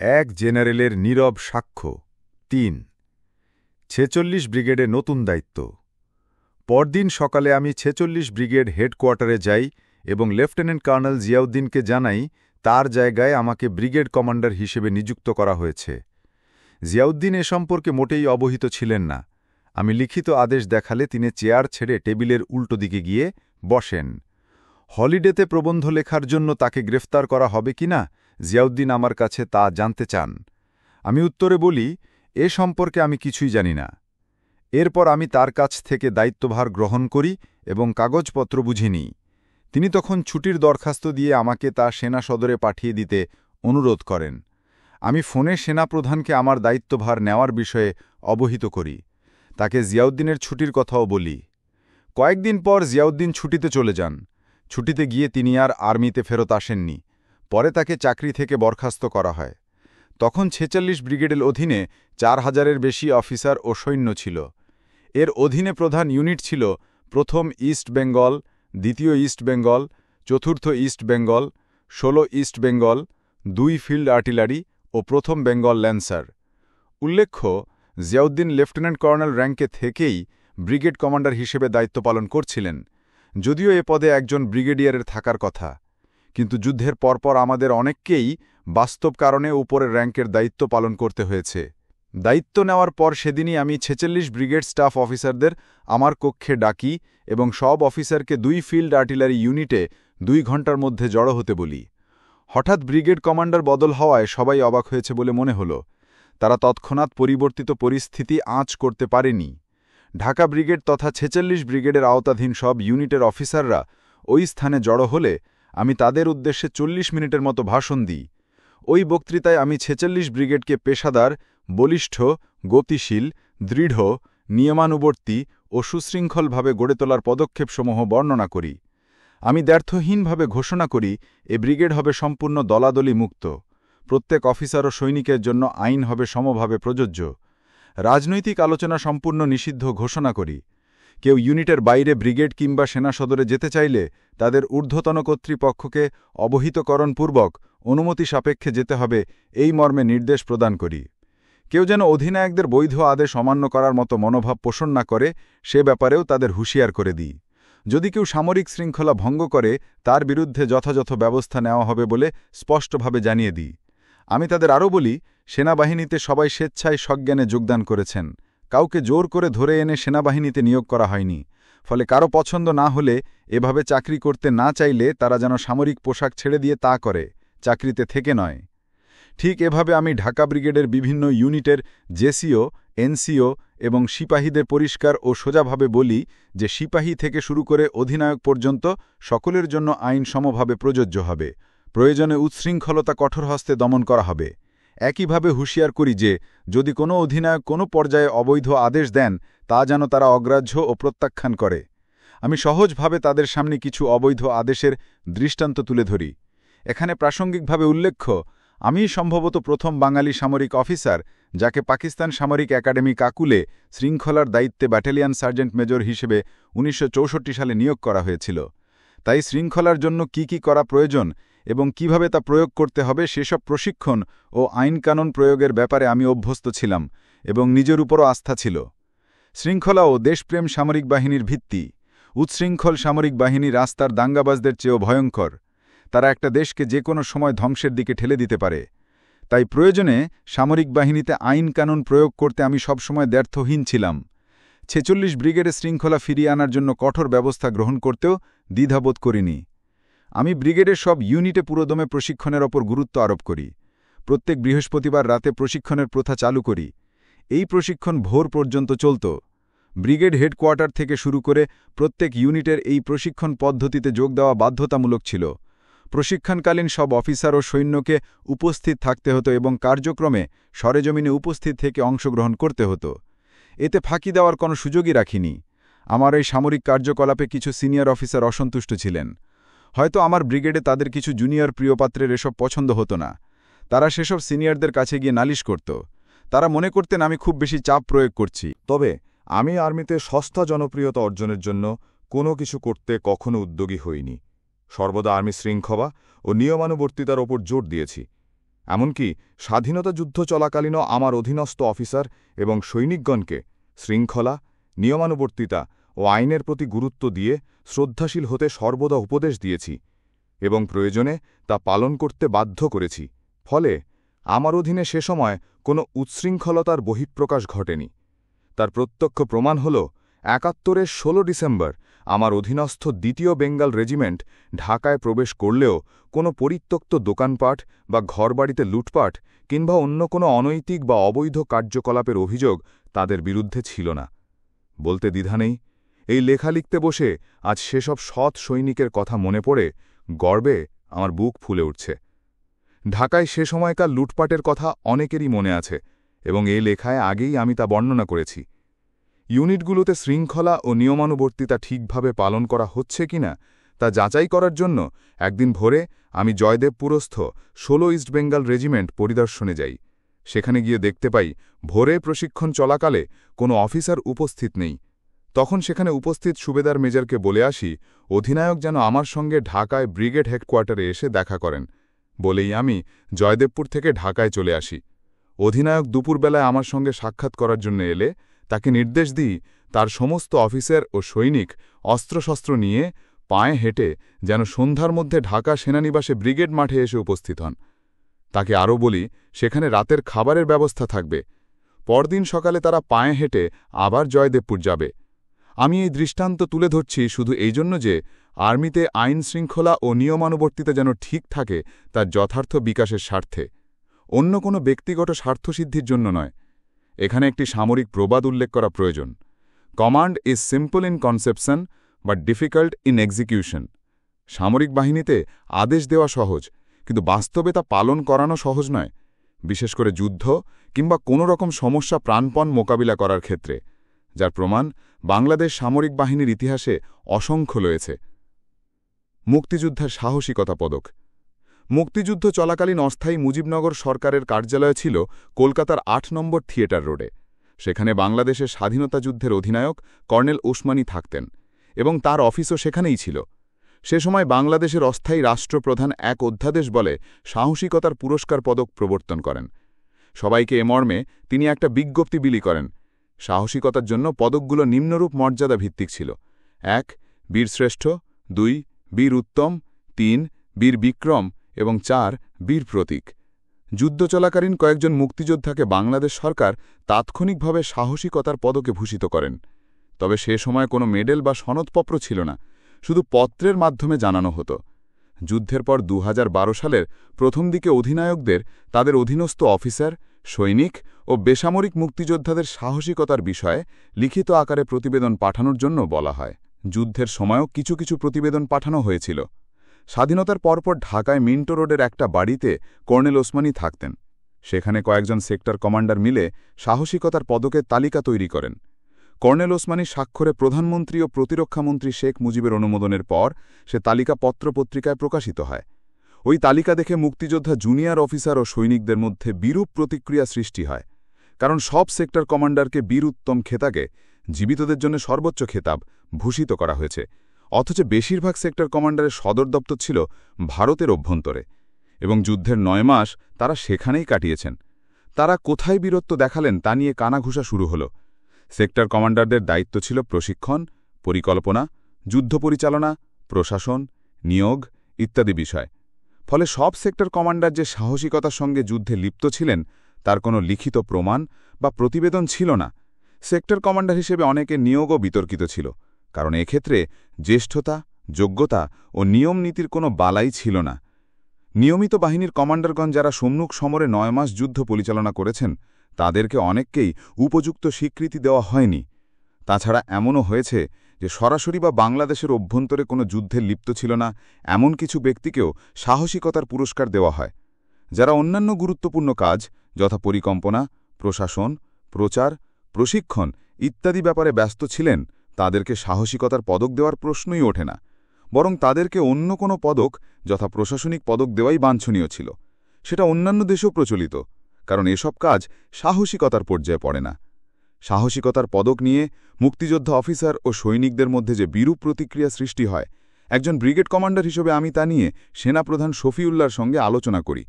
এক জেনারেলের নীরব সাক্ষ্য ৩ ৪৬ ব্রিগেডে নতুন দায়িত্ব। পরদিন সকালে আমি ৪৬ ব্রিগেড হেডকোয়ার্টারে যাই এবং লেফটেন্যান্ট কর্নেল জিয়াউদ্দিনকে জানাই তার জায়গায় আমাকে ব্রিগেড কমান্ডার হিসেবে নিযুক্ত করা হয়েছে। জিয়াউদ্দিন এ সম্পর্কে মোটেই অবহিত ছিলেন না। আমি লিখিত আদেশ দেখালে তিনি চেয়ার ছেড়ে টেবিলের উল্টো দিকে গিয়ে বসেন। হলিডেতে প্রবন্ধ লেখার জন্য তাকে গ্রেফতার করা হবে কিনা জিয়াউদ্দিন আমার কাছে তা জানতে চান। আমি উত্তরে বলি, এ সম্পর্কে আমি কিছুই জানি না। এরপর আমি তার কাছ থেকে দায়িত্বভার গ্রহণ করি এবং কাগজপত্র বুঝে নিই। তিনি তখন ছুটির দরখাস্ত দিয়ে আমাকে তা সেনা সদরে পাঠিয়ে দিতে অনুরোধ করেন। আমি ফোনে সেনাপ্রধানকে আমার দায়িত্বভার নেওয়ার বিষয়ে অবহিত করি। তাকে জিয়াউদ্দিনের ছুটির কথাও বলি। কয়েকদিন পর জিয়াউদ্দিন ছুটিতে চলে যান। ছুটিতে গিয়ে তিনি আর আর্মিতে ফেরত আসেননি। পরে তাকে চাকরি থেকে বরখাস্ত করা হয়। তখন ৪৬ ব্রিগেডের অধীনে ৪,০০০-এর বেশি অফিসার ও সৈন্য ছিল। এর অধীনে প্রধান ইউনিট ছিল প্রথম ইস্ট বেঙ্গল, দ্বিতীয় ইস্ট বেঙ্গল, চতুর্থ East Bengal, ১৬ East Bengal, ২ field artillery ও প্রথম বেঙ্গল ল্যান্সার। উল্লেখ্য, জিয়াউদ্দিন লেফটেন্যান্ট কর্নেল র্যাঙ্কে থেকেই ব্রিগেড কমান্ডার হিসেবে দায়িত্ব পালন করছিলেন, যদিও এ পদে একজন ব্রিগেডিয়ারের থাকার কথা। কিন্তু যুদ্ধের পরপর আমাদের অনেককেই বাস্তব কারণে উপরের র্যাঙ্কের দায়িত্ব পালন করতে হয়েছে। দায়িত্ব নেওয়ার পর সেদিনই আমি ৪৬ ব্রিগেড স্টাফ অফিসারদের আমার কক্ষে ডাকি এবং সব অফিসারকে ২ ফিল্ড আর্টিলারি ইউনিটে ২ ঘণ্টার মধ্যে জড়ো হতে বলি। হঠাৎ ব্রিগেড কমান্ডার বদল হওয়ায় সবাই অবাক হয়েছে বলে মনে হল। তারা তৎক্ষণাৎ পরিবর্তিত পরিস্থিতি আঁচ করতে পারেনি। ঢাকা ব্রিগেড তথা ৪৬ ব্রিগেডের আওতাধীন সব ইউনিটের অফিসাররা ওই স্থানে জড়ো হলে আমি তাদের উদ্দেশ্যে ৪০ মিনিটের মতো ভাষণ দিই। ওই বক্তৃতায় আমি ৪৬ ব্রিগেডকে পেশাদার, বলিষ্ঠ, গতিশীল, দৃঢ়, নিয়মানুবর্তী ও সুশৃঙ্খলভাবে গড়ে তোলার পদক্ষেপসমূহ বর্ণনা করি। আমি দ্ব্যর্থহীনভাবে ঘোষণা করি, এ ব্রিগেড হবে সম্পূর্ণ দলাদলি মুক্ত। প্রত্যেক অফিসার ও সৈনিকের জন্য আইন হবে সমভাবে প্রযোজ্য। রাজনৈতিক আলোচনা সম্পূর্ণ নিষিদ্ধ ঘোষণা করি। কেউ ইউনিটের বাইরে ব্রিগেড কিংবা সেনা সদরে যেতে চাইলে তাদের ঊর্ধ্বতন কর্তৃপক্ষকে অবহিতকরণপূর্বক অনুমতি সাপেক্ষে যেতে হবে, এই মর্মে নির্দেশ প্রদান করি। কেউ যেন অধিনায়কদের বৈধ আদেশ অমান্য করার মতো মনোভাব পোষণ না করে, সে ব্যাপারেও তাদের হুঁশিয়ার করে দিই। যদি কেউ সামরিক শৃঙ্খলা ভঙ্গ করে, তার বিরুদ্ধে যথাযথ ব্যবস্থা নেওয়া হবে বলে স্পষ্টভাবে জানিয়ে দিই। আমি তাদের আরও বলি, সেনাবাহিনীতে সবাই স্বেচ্ছায় সজ্ঞানে যোগদান করেছেন। কাউকে জোর করে ধরে এনে সেনাবাহিনীতে নিয়োগ করা হয়নি। ফলে কারো পছন্দ না হলে, এভাবে চাকরি করতে না চাইলে তারা যেন সামরিক পোশাক ছেড়ে দিয়ে তা করে, চাকরিতে থেকে নয়। ঠিক এভাবে আমি ঢাকা ব্রিগেডের বিভিন্ন ইউনিটের জেসিও, এনসিও এবং সিপাহীদের পরিষ্কার ও সোজাভাবে বলি যে সিপাহী থেকে শুরু করে অধিনায়ক পর্যন্ত সকলের জন্য আইন সমভাবে প্রযোজ্য হবে। প্রয়োজনে উচ্ছৃঙ্খলতা কঠোর হস্তে দমন করা হবে। একইভাবে হুঁশিয়ার করি যে যদি কোনো অধিনায়ক কোনো পর্যায়ে অবৈধ আদেশ দেন, তা যেন তারা অগ্রাহ্য ও প্রত্যাখ্যান করে। আমি সহজভাবে তাদের সামনে কিছু অবৈধ আদেশের দৃষ্টান্ত তুলে ধরি। এখানে প্রাসঙ্গিকভাবে উল্লেখ্য, আমিই সম্ভবত প্রথম বাঙালি সামরিক অফিসার যাকে পাকিস্তান সামরিক একাডেমি কাকুলে শৃঙ্খলার দায়িত্বে ব্যাটালিয়ন সার্জেন্ট মেজর হিসেবে ১৯৬৪ সালে নিয়োগ করা হয়েছিল। তাই শৃঙ্খলার জন্য কি করা প্রয়োজন এবং কিভাবে তা প্রয়োগ করতে হবে সেসব প্রশিক্ষণ ও আইনকানুন প্রয়োগের ব্যাপারে আমি অভ্যস্ত ছিলাম এবং নিজের উপরও আস্থা ছিল। শৃঙ্খলা ও দেশপ্রেম সামরিক বাহিনীর ভিত্তি। উচ্ছৃঙ্খল সামরিক বাহিনী রাস্তার দাঙ্গাবাজদের চেয়েও ভয়ঙ্কর। তারা একটা দেশকে যে কোনো সময় ধ্বংসের দিকে ঠেলে দিতে পারে। তাই প্রয়োজনে সামরিক বাহিনীতে আইন কানুন প্রয়োগ করতে আমি সবসময় দ্ব্যর্থহীন ছিলাম। ৪৬ ব্রিগেডে শৃঙ্খলা ফিরিয়ে আনার জন্য কঠোর ব্যবস্থা গ্রহণ করতেও দ্বিধাবোধ করিনি। আমি ব্রিগেডের সব ইউনিটে পুরোদমে প্রশিক্ষণের ওপর গুরুত্ব আরোপ করি। প্রত্যেক বৃহস্পতিবার রাতে প্রশিক্ষণের প্রথা চালু করি। এই প্রশিক্ষণ ভোর পর্যন্ত চলত। ব্রিগেড হেডকোয়ার্টার থেকে শুরু করে প্রত্যেক ইউনিটের এই প্রশিক্ষণ পদ্ধতিতে যোগ দেওয়া বাধ্যতামূলক ছিল। প্রশিক্ষণকালীন সব অফিসার ও সৈন্যকে উপস্থিত থাকতে হতো এবং কার্যক্রমে সরেজমিনে উপস্থিত থেকে অংশগ্রহণ করতে হতো। এতে ফাঁকি দেওয়ার কোনো সুযোগই রাখিনি। আমার এই সামরিক কার্যকলাপে কিছু সিনিয়র অফিসার অসন্তুষ্ট ছিলেন। হয়তো আমার ব্রিগেডে তাদের কিছু জুনিয়র প্রিয়পাত্রের এসব পছন্দ হতো না। তারা সেসব সিনিয়রদের কাছে গিয়ে নালিশ করত। তারা মনে করতেন আমি খুব বেশি চাপ প্রয়োগ করছি। তবে আমি আর্মিতে সস্তা জনপ্রিয়তা অর্জনের জন্য কোনো কিছু করতে কখনো উদ্যোগী হইনি। সর্বদা আর্মি শৃঙ্খলা ও নিয়মানুবর্তিতার ওপর জোর দিয়েছি। এমনকি স্বাধীনতা যুদ্ধ চলাকালীনও আমার অধীনস্থ অফিসার এবং সৈনিকগণকে শৃঙ্খলা, নিয়মানুবর্তিতা ও আইনের প্রতি গুরুত্ব দিয়ে শ্রদ্ধাশীল হতে সর্বদা উপদেশ দিয়েছি এবং প্রয়োজনে তা পালন করতে বাধ্য করেছি। ফলে আমার অধীনে সে সময় কোনো উচ্ছৃঙ্খলতার বহিঃপ্রকাশ ঘটেনি। তার প্রত্যক্ষ প্রমাণ হল ৭১-এর ১৬ ডিসেম্বর আমার অধীনস্থ ২য় বেঙ্গল রেজিমেন্ট ঢাকায় প্রবেশ করলেও কোনো পরিত্যক্ত দোকানপাট বা ঘরবাড়িতে লুটপাট কিংবা অন্য কোনো অনৈতিক বা অবৈধ কার্যকলাপের অভিযোগ তাদের বিরুদ্ধে ছিল না। বলতে দ্বিধা নেই, এই লেখা লিখতে বসে আজ সেসব সৎ সৈনিকের কথা মনে পড়ে গর্বে আমার বুক ফুলে উঠছে। ঢাকায় সে সময়কার লুটপাটের কথা অনেকেরই মনে আছে এবং এই লেখায় আগেই আমি তা বর্ণনা করেছি। ইউনিটগুলোতে শৃঙ্খলা ও নিয়মানুবর্তিতা ঠিকভাবে পালন করা হচ্ছে কিনা তা যাচাই করার জন্য একদিন ভোরে আমি জয়দেবপুরস্থ ১৬ ইস্ট বেঙ্গল রেজিমেন্ট পরিদর্শনে যাই। সেখানে গিয়ে দেখতে পাই ভোরে প্রশিক্ষণ চলাকালে কোনো অফিসার উপস্থিত নেই। তখন সেখানে উপস্থিত সুবেদার মেজরকে বলে আসি অধিনায়ক যেন আমার সঙ্গে ঢাকায় ব্রিগেড হেডকোয়ার্টারে এসে দেখা করেন। বলেই আমি জয়দেবপুর থেকে ঢাকায় চলে আসি। অধিনায়ক দুপুরবেলায় আমার সঙ্গে সাক্ষাৎ করার জন্য এলে তাকে নির্দেশ দিই তার সমস্ত অফিসার ও সৈনিক অস্ত্রশস্ত্র নিয়ে পায়ে হেঁটে যেন সন্ধ্যার মধ্যে ঢাকা সেনানিবাসে ব্রিগেড মাঠে এসে উপস্থিত হন। তাকে আরও বলি সেখানে রাতের খাবারের ব্যবস্থা থাকবে। পরদিন সকালে তারা পায়ে হেঁটে আবার জয়দেবপুর যাবে। আমি এই দৃষ্টান্ত তুলে ধরছি শুধু এই জন্য যে আর্মিতে আইন শৃঙ্খলা ও নিয়মানুবর্তিতা যেন ঠিক থাকে তার যথার্থ বিকাশের স্বার্থে, অন্য কোনো ব্যক্তিগত স্বার্থসিদ্ধির জন্য নয়। এখানে একটি সামরিক প্রবাদ উল্লেখ করা প্রয়োজন। Command is simple in conception but difficult in execution. সামরিক বাহিনীতে আদেশ দেওয়া সহজ, কিন্তু বাস্তবে তা পালন করানো সহজ নয়, বিশেষ করে যুদ্ধ কিংবা কোনো রকম সমস্যা প্রাণপণ মোকাবিলা করার ক্ষেত্রে, যার প্রমাণ বাংলাদেশ সামরিক বাহিনীর ইতিহাসে অসংখ্য রয়েছে। মুক্তিযুদ্ধের সাহসিকতা পদক। মুক্তিযুদ্ধ চলাকালীন অস্থায়ী মুজিবনগর সরকারের কার্যালয় ছিল কলকাতার ৮ নম্বর থিয়েটার রোডে। সেখানে বাংলাদেশের স্বাধীনতা যুদ্ধের অধিনায়ক কর্নেল ওসমানী থাকতেন এবং তার অফিসও সেখানেই ছিল। সে সময় বাংলাদেশের অস্থায়ী রাষ্ট্রপ্রধান এক অধ্যাদেশ বলে সাহসিকতার পুরস্কার পদক প্রবর্তন করেন। সবাইকে এ মর্মে তিনি একটা বিজ্ঞপ্তি বিলি করেন। সাহসিকতার জন্য পদকগুলো নিম্নরূপ মর্যাদা ভিত্তিক ছিল: ১ বীর শ্রেষ্ঠ, ২ বীর উত্তম, ৩ বীর বিক্রম এবং ৪ বীর প্রতীক। যুদ্ধ চলাকালীন কয়েকজন মুক্তিযোদ্ধাকে বাংলাদেশ সরকার তাৎক্ষণিকভাবে সাহসিকতার পদকে ভূষিত করেন। তবে সে সময় কোনো মেডেল বা সনদপত্র ছিল না, শুধু পত্রের মাধ্যমে জানানো হতো। যুদ্ধের পর ২০১২ সালের প্রথম দিকে অধিনায়কদের তাদের অধীনস্থ অফিসার, সৈনিক ও বেসামরিক মুক্তিযোদ্ধাদের সাহসিকতার বিষয়ে লিখিত আকারে প্রতিবেদন পাঠানোর জন্য বলা হয়। যুদ্ধের সময়ও কিছু কিছু প্রতিবেদন পাঠানো হয়েছিল। স্বাধীনতার পরপর ঢাকায় মিন্টো রোডের একটা বাড়িতে কর্নেল ওসমানী থাকতেন। সেখানে কয়েকজন সেক্টর কমান্ডার মিলে সাহসিকতার পদকের তালিকা তৈরি করেন। কর্নেল ওসমানীর স্বাক্ষরে প্রধানমন্ত্রী ও প্রতিরক্ষামন্ত্রী শেখ মুজিবের অনুমোদনের পর সে তালিকা পত্রপত্রিকায় প্রকাশিত হয়। ওই তালিকা দেখে মুক্তিযোদ্ধা জুনিয়র অফিসার ও সৈনিকদের মধ্যে বিরূপ প্রতিক্রিয়া সৃষ্টি হয়, কারণ সব সেক্টর কমান্ডারকে বীর উত্তম খেতাবে, জীবিতদের জন্য সর্বোচ্চ খেতাব, ভূষিত করা হয়েছে। অথচ বেশিরভাগ সেক্টর কমান্ডারের সদর দপ্তর ছিল ভারতের অভ্যন্তরে এবং যুদ্ধের ৯ মাস তারা সেখানেই কাটিয়েছেন। তারা কোথায় বীরত্ব দেখালেন তা নিয়ে কানাঘুষা শুরু হলো। সেক্টর কমান্ডারদের দায়িত্ব ছিল প্রশিক্ষণ, পরিকল্পনা, যুদ্ধ পরিচালনা, প্রশাসন, নিয়োগ ইত্যাদি বিষয়। ফলে সব সেক্টর কমান্ডার যে সাহসিকতার সঙ্গে যুদ্ধে লিপ্ত ছিলেন তার কোনো লিখিত প্রমাণ বা প্রতিবেদন ছিল না। সেক্টর কমান্ডার হিসেবে অনেকে নিয়োগও বিতর্কিত ছিল, কারণ এক্ষেত্রে জ্যেষ্ঠতা, যোগ্যতা ও নিয়ম নীতির কোনো বালাই ছিল না। নিয়মিত বাহিনীর কমান্ডারগণ যারা সম্মুখ সমরে ৯ মাস যুদ্ধ পরিচালনা করেছেন তাদেরকে অনেককেই উপযুক্ত স্বীকৃতি দেওয়া হয়নি। তাছাড়া এমনও হয়েছে যে সরাসরি বা বাংলাদেশের অভ্যন্তরে কোনো যুদ্ধে লিপ্ত ছিল না এমন কিছু ব্যক্তিকেও সাহসিকতার পুরস্কার দেওয়া হয়। যারা অন্যান্য গুরুত্বপূর্ণ কাজ যথা পরিকল্পনা, প্রশাসন, প্রচার, প্রশিক্ষণ ইত্যাদি ব্যাপারে ব্যস্ত ছিলেন তাদেরকে সাহসিকতার পদক দেওয়ার প্রশ্নই ওঠে না, বরং তাদেরকে অন্য কোনো পদক যথা প্রশাসনিক পদক দেওয়াই বাঞ্ছনীয় ছিল। সেটা অন্যান্য দেশেও প্রচলিত, কারণ এসব কাজ সাহসিকতার পর্যায়ে পড়ে না। সাহসিকতার পদক নিয়ে মুক্তিযোদ্ধা অফিসার ও সৈনিকদের মধ্যে যে বিরূপ প্রতিক্রিয়া সৃষ্টি হয়, একজন ব্রিগেড কমান্ডার হিসেবে আমি তা নিয়ে সেনাপ্রধান শফিউল্লাহর সঙ্গে আলোচনা করি।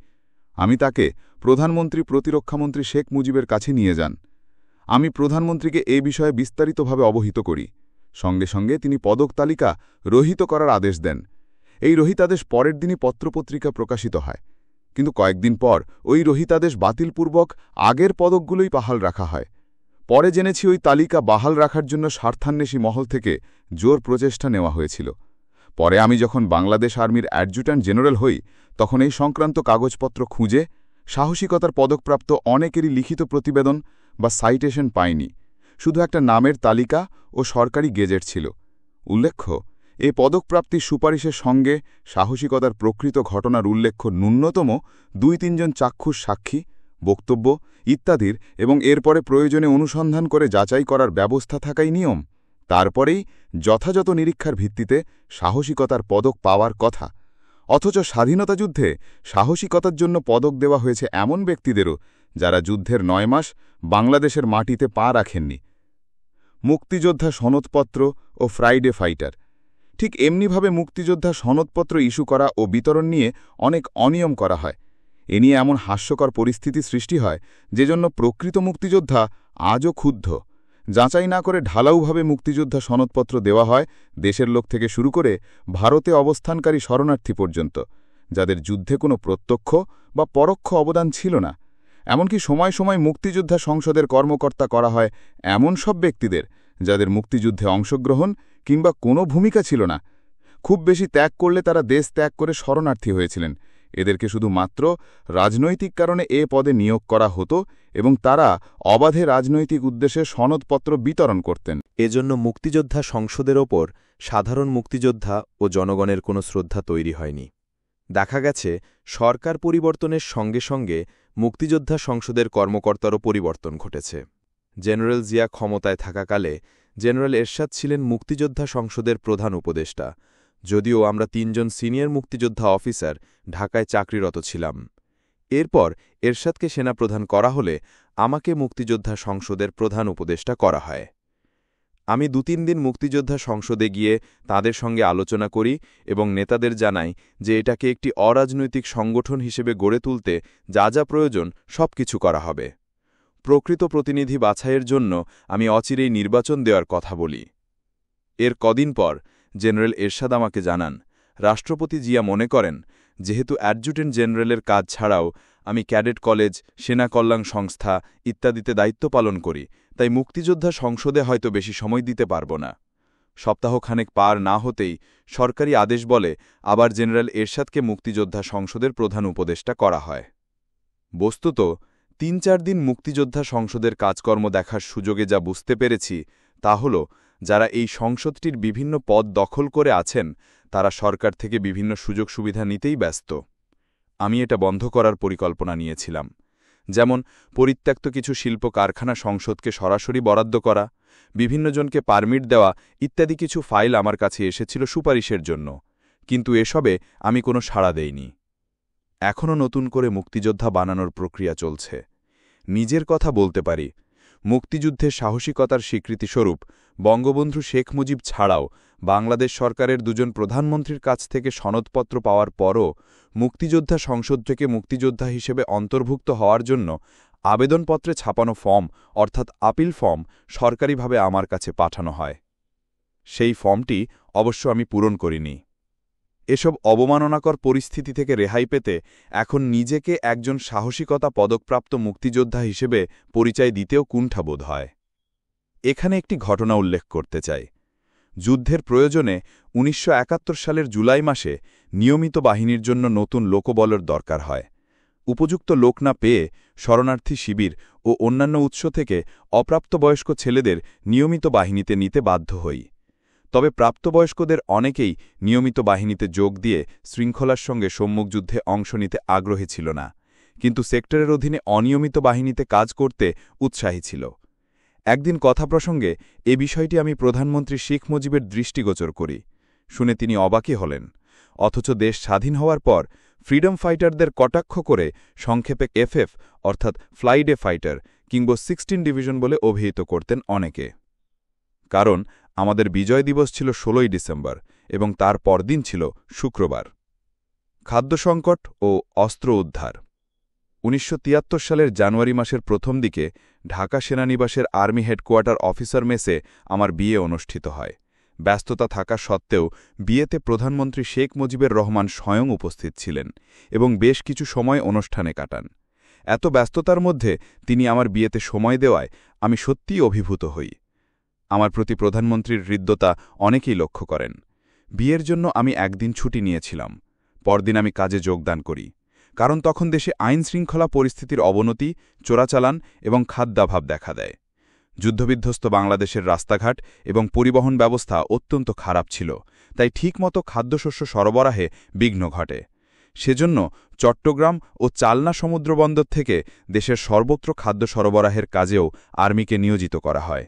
আমি তাকে প্রধানমন্ত্রী প্রতিরক্ষামন্ত্রী শেখ মুজিবের কাছে নিয়ে যান। আমি প্রধানমন্ত্রীকে এ বিষয়ে বিস্তারিতভাবে অবহিত করি। সঙ্গে সঙ্গে তিনি পদক তালিকা রহিত করার আদেশ দেন। এই রহিতাদেশ পরের দিনই পত্রপত্রিকা প্রকাশিত হয়, কিন্তু কয়েকদিন পর ওই রহিতাদেশ বাতিলপূর্বক আগের পদকগুলোই বাহাল রাখা হয়। পরে জেনেছি ওই তালিকা বাহাল রাখার জন্য স্বার্থান্বেষী মহল থেকে জোর প্রচেষ্টা নেওয়া হয়েছিল। পরে আমি যখন বাংলাদেশ আর্মির অ্যাডজুট্যান্ট জেনারেল হই, তখন এই সংক্রান্ত কাগজপত্র খুঁজে সাহসিকতার পদকপ্রাপ্ত অনেকেরই লিখিত প্রতিবেদন বা সাইটেশন পাইনি। শুধু একটা নামের তালিকা ও সরকারি গেজেট ছিল। উল্লেখ্য, এ পদকপ্রাপ্তির সুপারিশের সঙ্গে সাহসিকতার প্রকৃত ঘটনার উল্লেখ ন্যূনতম ২-৩ জন চাক্ষুষ সাক্ষী, বক্তব্য ইত্যাদির এবং এরপরে প্রয়োজনে অনুসন্ধান করে যাচাই করার ব্যবস্থা থাকাই নিয়ম। তারপরেই যথাযথ নিরীক্ষার ভিত্তিতে সাহসিকতার পদক পাওয়ার কথা। অথচ স্বাধীনতা যুদ্ধে সাহসিকতার জন্য পদক দেওয়া হয়েছে এমন ব্যক্তিদেরও যারা যুদ্ধের ৯ মাস বাংলাদেশের মাটিতে পা রাখেননি। মুক্তিযোদ্ধা সনদপত্র ও ফ্রাইডে ফাইটার। ঠিক এমনিভাবে মুক্তিযোদ্ধা সনদপত্র ইস্যু করা ও বিতরণ নিয়ে অনেক অনিয়ম করা হয়। এ নিয়ে এমন হাস্যকর পরিস্থিতি সৃষ্টি হয়, যেজন্য প্রকৃত মুক্তিযোদ্ধা আজও ক্ষুব্ধ। যাচাই না করে ঢালাউভাবে মুক্তিযোদ্ধা সনদপত্র দেওয়া হয় দেশের লোক থেকে শুরু করে ভারতে অবস্থানকারী শরণার্থী পর্যন্ত, যাদের যুদ্ধে কোনো প্রত্যক্ষ বা পরোক্ষ অবদান ছিল না। এমনকি সময় সময় মুক্তিযোদ্ধা সংসদের কর্মকর্তা করা হয় এমন সব ব্যক্তিদের যাদের মুক্তিযুদ্ধে অংশগ্রহণ কিংবা কোনো ভূমিকা ছিল না। খুব বেশি ত্যাগ করলে তারা দেশ ত্যাগ করে শরণার্থী হয়েছিলেন। এদেরকে শুধুমাত্র রাজনৈতিক কারণে এ পদে নিয়োগ করা হতো এবং তারা অবাধে রাজনৈতিক উদ্দেশ্যে সনদপত্র বিতরণ করতেন। এজন্য মুক্তিযোদ্ধা সংসদের ওপর সাধারণ মুক্তিযোদ্ধা ও জনগণের কোনো শ্রদ্ধা তৈরি হয়নি। দেখা গেছে সরকার পরিবর্তনের সঙ্গে সঙ্গে মুক্তিযোদ্ধা সংসদের কর্মকর্তারও পরিবর্তন ঘটেছে। জেনারেল জিয়া ক্ষমতায় থাকাকালে জেনারেল এরশাদ ছিলেন মুক্তিযোদ্ধা সংসদের প্রধান উপদেষ্টা, যদিও আমরা ৩ জন সিনিয়র মুক্তিযোদ্ধা অফিসার ঢাকায় চাকরিরত ছিলাম। এরপর এরশাদকে সেনাপ্রধান করা হলে আমাকে মুক্তিযোদ্ধা সংসদের প্রধান উপদেষ্টা করা হয়। আমি ২-৩ দিন মুক্তিযোদ্ধা সংসদে গিয়ে তাদের সঙ্গে আলোচনা করি এবং নেতাদের জানাই যে এটাকে একটি অরাজনৈতিক সংগঠন হিসেবে গড়ে তুলতে যা যা প্রয়োজন সবকিছু করা হবে। প্রকৃত প্রতিনিধি বাছাইয়ের জন্য আমি অচিরেই নির্বাচন দেওয়ার কথা বলি। এর কদিন পর জেনারেল এরশাদ আমাকে জানান, রাষ্ট্রপতি জিয়া মনে করেন যেহেতু অ্যাডজুটেন্ট জেনারেলের কাজ ছাড়াও আমি ক্যাডেট কলেজ, সেনা কল্যাণ সংস্থা ইত্যাদিতে দায়িত্ব পালন করি, তাই মুক্তিযোদ্ধা সংসদে হয়তো বেশি সময় দিতে পারব না। সপ্তাহখানেক পার না হতেই সরকারি আদেশ বলে আবার জেনারেল এরশাদকে মুক্তিযোদ্ধা সংসদের প্রধান উপদেষ্টা করা হয়। বস্তুত ৩-৪ দিন মুক্তিযোদ্ধা সংসদের কাজকর্ম দেখার সুযোগে যা বুঝতে পেরেছি তা হল, যারা এই সংসদটির বিভিন্ন পদ দখল করে আছেন তারা সরকার থেকে বিভিন্ন সুযোগ সুবিধা নিতেই ব্যস্ত। আমি এটা বন্ধ করার পরিকল্পনা নিয়েছিলাম, যেমন পরিত্যক্ত কিছু শিল্প কারখানা সংসদকে সরাসরি বরাদ্দ করা, বিভিন্ন জনকে পারমিট দেওয়া ইত্যাদি কিছু ফাইল আমার কাছে এসেছিল সুপারিশের জন্য, কিন্তু এসবে আমি কোনো সাড়া দেইনি। এখনও নতুন করে মুক্তিযোদ্ধা বানানোর প্রক্রিয়া চলছে। নিজের কথা বলতে পারি, মুক্তিযুদ্ধের সাহসিকতার স্বীকৃতিস্বরূপ বঙ্গবন্ধু শেখ মুজিব ছাড়াও বাংলাদেশ সরকারের ২ জন প্রধানমন্ত্রীর কাছ থেকে সনদপত্র পাওয়ার পরও মুক্তিযোদ্ধা সংসদ থেকে মুক্তিযোদ্ধা হিসেবে অন্তর্ভুক্ত হওয়ার জন্য আবেদনপত্রে ছাপানো ফর্ম অর্থাৎ আপিল ফর্ম সরকারিভাবে আমার কাছে পাঠানো হয়। সেই ফর্মটি অবশ্য আমি পূরণ করিনি। এসব অবমাননাকর পরিস্থিতি থেকে রেহাই পেতে এখন নিজেকে একজন সাহসিকতা পদকপ্রাপ্ত মুক্তিযোদ্ধা হিসেবে পরিচয় দিতেও কুণ্ঠাবোধ হয়। এখানে একটি ঘটনা উল্লেখ করতে চাই। যুদ্ধের প্রয়োজনে ১৯৭১ সালের জুলাই মাসে নিয়মিত বাহিনীর জন্য নতুন লোকবলের দরকার হয়। উপযুক্ত লোক না পেয়ে শরণার্থী শিবির ও অন্যান্য উৎস থেকে অপ্রাপ্তবয়স্ক ছেলেদের নিয়মিত বাহিনীতে নিতে বাধ্য হই। তবে প্রাপ্তবয়স্কদের অনেকেই নিয়মিত বাহিনীতে যোগ দিয়ে শৃঙ্খলার সঙ্গে সম্মুখযুদ্ধে অংশ নিতে আগ্রহী ছিল না, কিন্তু সেক্টরের অধীনে অনিয়মিত বাহিনীতে কাজ করতে উৎসাহী ছিল। একদিন কথা প্রসঙ্গে এ বিষয়টি আমি প্রধানমন্ত্রী শেখ মুজিবের দৃষ্টিগোচর করি। শুনে তিনি অবাকই হলেন। অথচ দেশ স্বাধীন হওয়ার পর ফ্রিডম ফাইটারদের কটাক্ষ করে সংক্ষেপে এফএফ অর্থাৎ ফ্লাইডে ফাইটার কিংবা 16 ডিভিশন বলে অভিহিত করতেন অনেকে। কারণ আমাদের বিজয় দিবস ছিল ১৬ই ডিসেম্বর এবং তার পরদিন ছিল শুক্রবার। খাদ্য সংকট ও অস্ত্র উদ্ধার। 1973 সালের জানুয়ারি মাসের প্রথম দিকে ঢাকা সেনানিবাসের আর্মি হেডকোয়ার্টার অফিসার মেসে আমার বিয়ে অনুষ্ঠিত হয়। ব্যস্ততা থাকা সত্ত্বেও বিয়েতে প্রধানমন্ত্রী শেখ মুজিবুর রহমান স্বয়ং উপস্থিত ছিলেন এবং বেশ কিছু সময় অনুষ্ঠানে কাটান। এত ব্যস্ততার মধ্যে তিনি আমার বিয়েতে সময় দেওয়ায় আমি সত্যিই অভিভূত হই। আমার প্রতি প্রধানমন্ত্রীর হৃদ্যতা অনেকেই লক্ষ্য করেন। বিয়ের জন্য আমি একদিন ছুটি নিয়েছিলাম। পরদিন আমি কাজে যোগদান করি, কারণ তখন দেশে আইনশৃঙ্খলা পরিস্থিতির অবনতি, চোরাচালান এবং খাদ্যাভাব দেখা দেয়। যুদ্ধবিধ্বস্ত বাংলাদেশের রাস্তাঘাট এবং পরিবহন ব্যবস্থা অত্যন্ত খারাপ ছিল, তাই ঠিকমতো খাদ্যশস্য সরবরাহে বিঘ্ন ঘটে। সেজন্য চট্টগ্রাম ও চালনা সমুদ্রবন্দর থেকে দেশের সর্বত্র খাদ্য সরবরাহের কাজেও আর্মিকে নিয়োজিত করা হয়।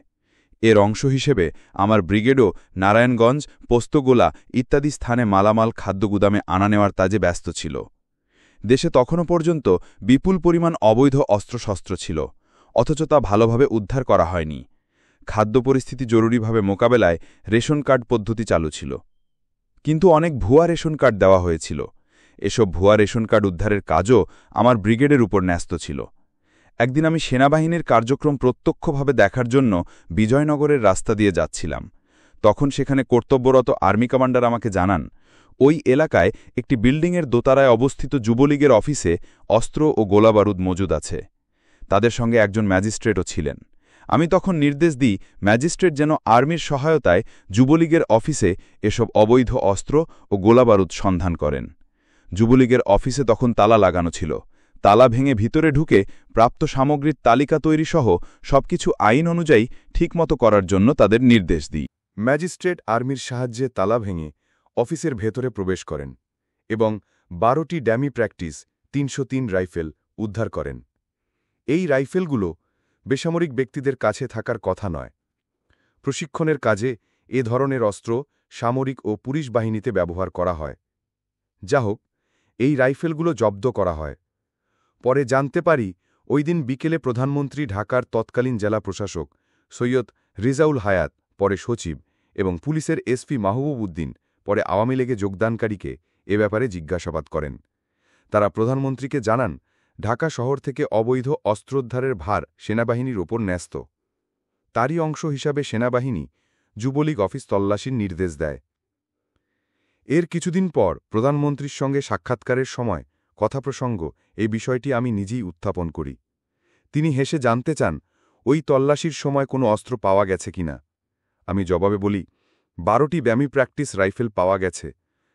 এর অংশ হিসেবে আমার ব্রিগেডও নারায়ণগঞ্জ, পোস্তগোলা ইত্যাদি স্থানে মালামাল খাদ্যগুদামে আনা নেওয়ার কাজে ব্যস্ত ছিল। দেশে তখনও পর্যন্ত বিপুল পরিমাণ অবৈধ অস্ত্রশস্ত্র ছিল, অথচ তা ভালোভাবে উদ্ধার করা হয়নি। খাদ্য পরিস্থিতি জরুরিভাবে মোকাবেলায় রেশন কার্ড পদ্ধতি চালু ছিল, কিন্তু অনেক ভুয়া রেশন কার্ড দেওয়া হয়েছিল। এসব ভুয়া রেশন কার্ড উদ্ধারের কাজও আমার ব্রিগেডের উপর ন্যস্ত ছিল। একদিন আমি সেনাবাহিনীর কার্যক্রম প্রত্যক্ষভাবে দেখার জন্য বিজয়নগরের রাস্তা দিয়ে যাচ্ছিলাম। তখন সেখানে কর্তব্যরত আর্মি কমান্ডার আমাকে জানান, ওই এলাকায় একটি বিল্ডিংয়ের দোতলায় অবস্থিত যুবলীগের অফিসে অস্ত্র ও গোলাবারুদ মজুদ আছে। তাদের সঙ্গে একজন ম্যাজিস্ট্রেটও ছিলেন। আমি তখন নির্দেশ দিই ম্যাজিস্ট্রেট যেন আর্মির সহায়তায় যুবলীগের অফিসে এসব অবৈধ অস্ত্র ও গোলাবারুদ সন্ধান করেন। যুবলীগের অফিসে তখন তালা লাগানো ছিল। তালা ভেঙে ভিতরে ঢুকে প্রাপ্ত সামগ্রীর তালিকা তৈরিসহ সবকিছু আইন অনুযায়ী ঠিকমতো করার জন্য তাদের নির্দেশ দিই। ম্যাজিস্ট্রেট আর্মির সাহায্যে তালা ভেঙে অফিসের ভেতরে প্রবেশ করেন এবং 12টি ড্যামি প্র্যাকটিস 303 রাইফেল উদ্ধার করেন। এই রাইফেলগুলো বেসামরিক ব্যক্তিদের কাছে থাকার কথা নয়। প্রশিক্ষণের কাজে এ ধরনের অস্ত্র সামরিক ও পুলিশ বাহিনীতে ব্যবহার করা হয়। যা হোক, এই রাইফেলগুলো জব্দ করা হয়। পরে জানতে পারি ওই দিন বিকেলে প্রধানমন্ত্রী ঢাকার তৎকালীন জেলা প্রশাসক সৈয়দ রিজাউল হায়াত, পরে সচিব, এবং পুলিশের এসপি মাহবুব উদ্দিন, পরে আওয়ামী লীগে যোগদানকারীকে এ ব্যাপারে জিজ্ঞাসাবাদ করেন। তারা প্রধানমন্ত্রীকে জানান ঢাকা শহর থেকে অবৈধ অস্ত্রোদ্ধারের ভার সেনাবাহিনীর ওপর ন্যস্ত। তারই অংশ হিসাবে সেনাবাহিনী যুবলীগ অফিস তল্লাশির নির্দেশ দেয়। এর কিছুদিন পর প্রধানমন্ত্রীর সঙ্গে সাক্ষাৎকারের সময় কথাপ্রসঙ্গ এই বিষয়টি আমি নিজেই উত্থাপন করি। তিনি হেসে জানতে চান ওই তল্লাশির সময় কোনো অস্ত্র পাওয়া গেছে কিনা। আমি জবাবে বলি 12টি ড্যামি প্র্যাকটিস রাইফেল পাওয়া গেছে,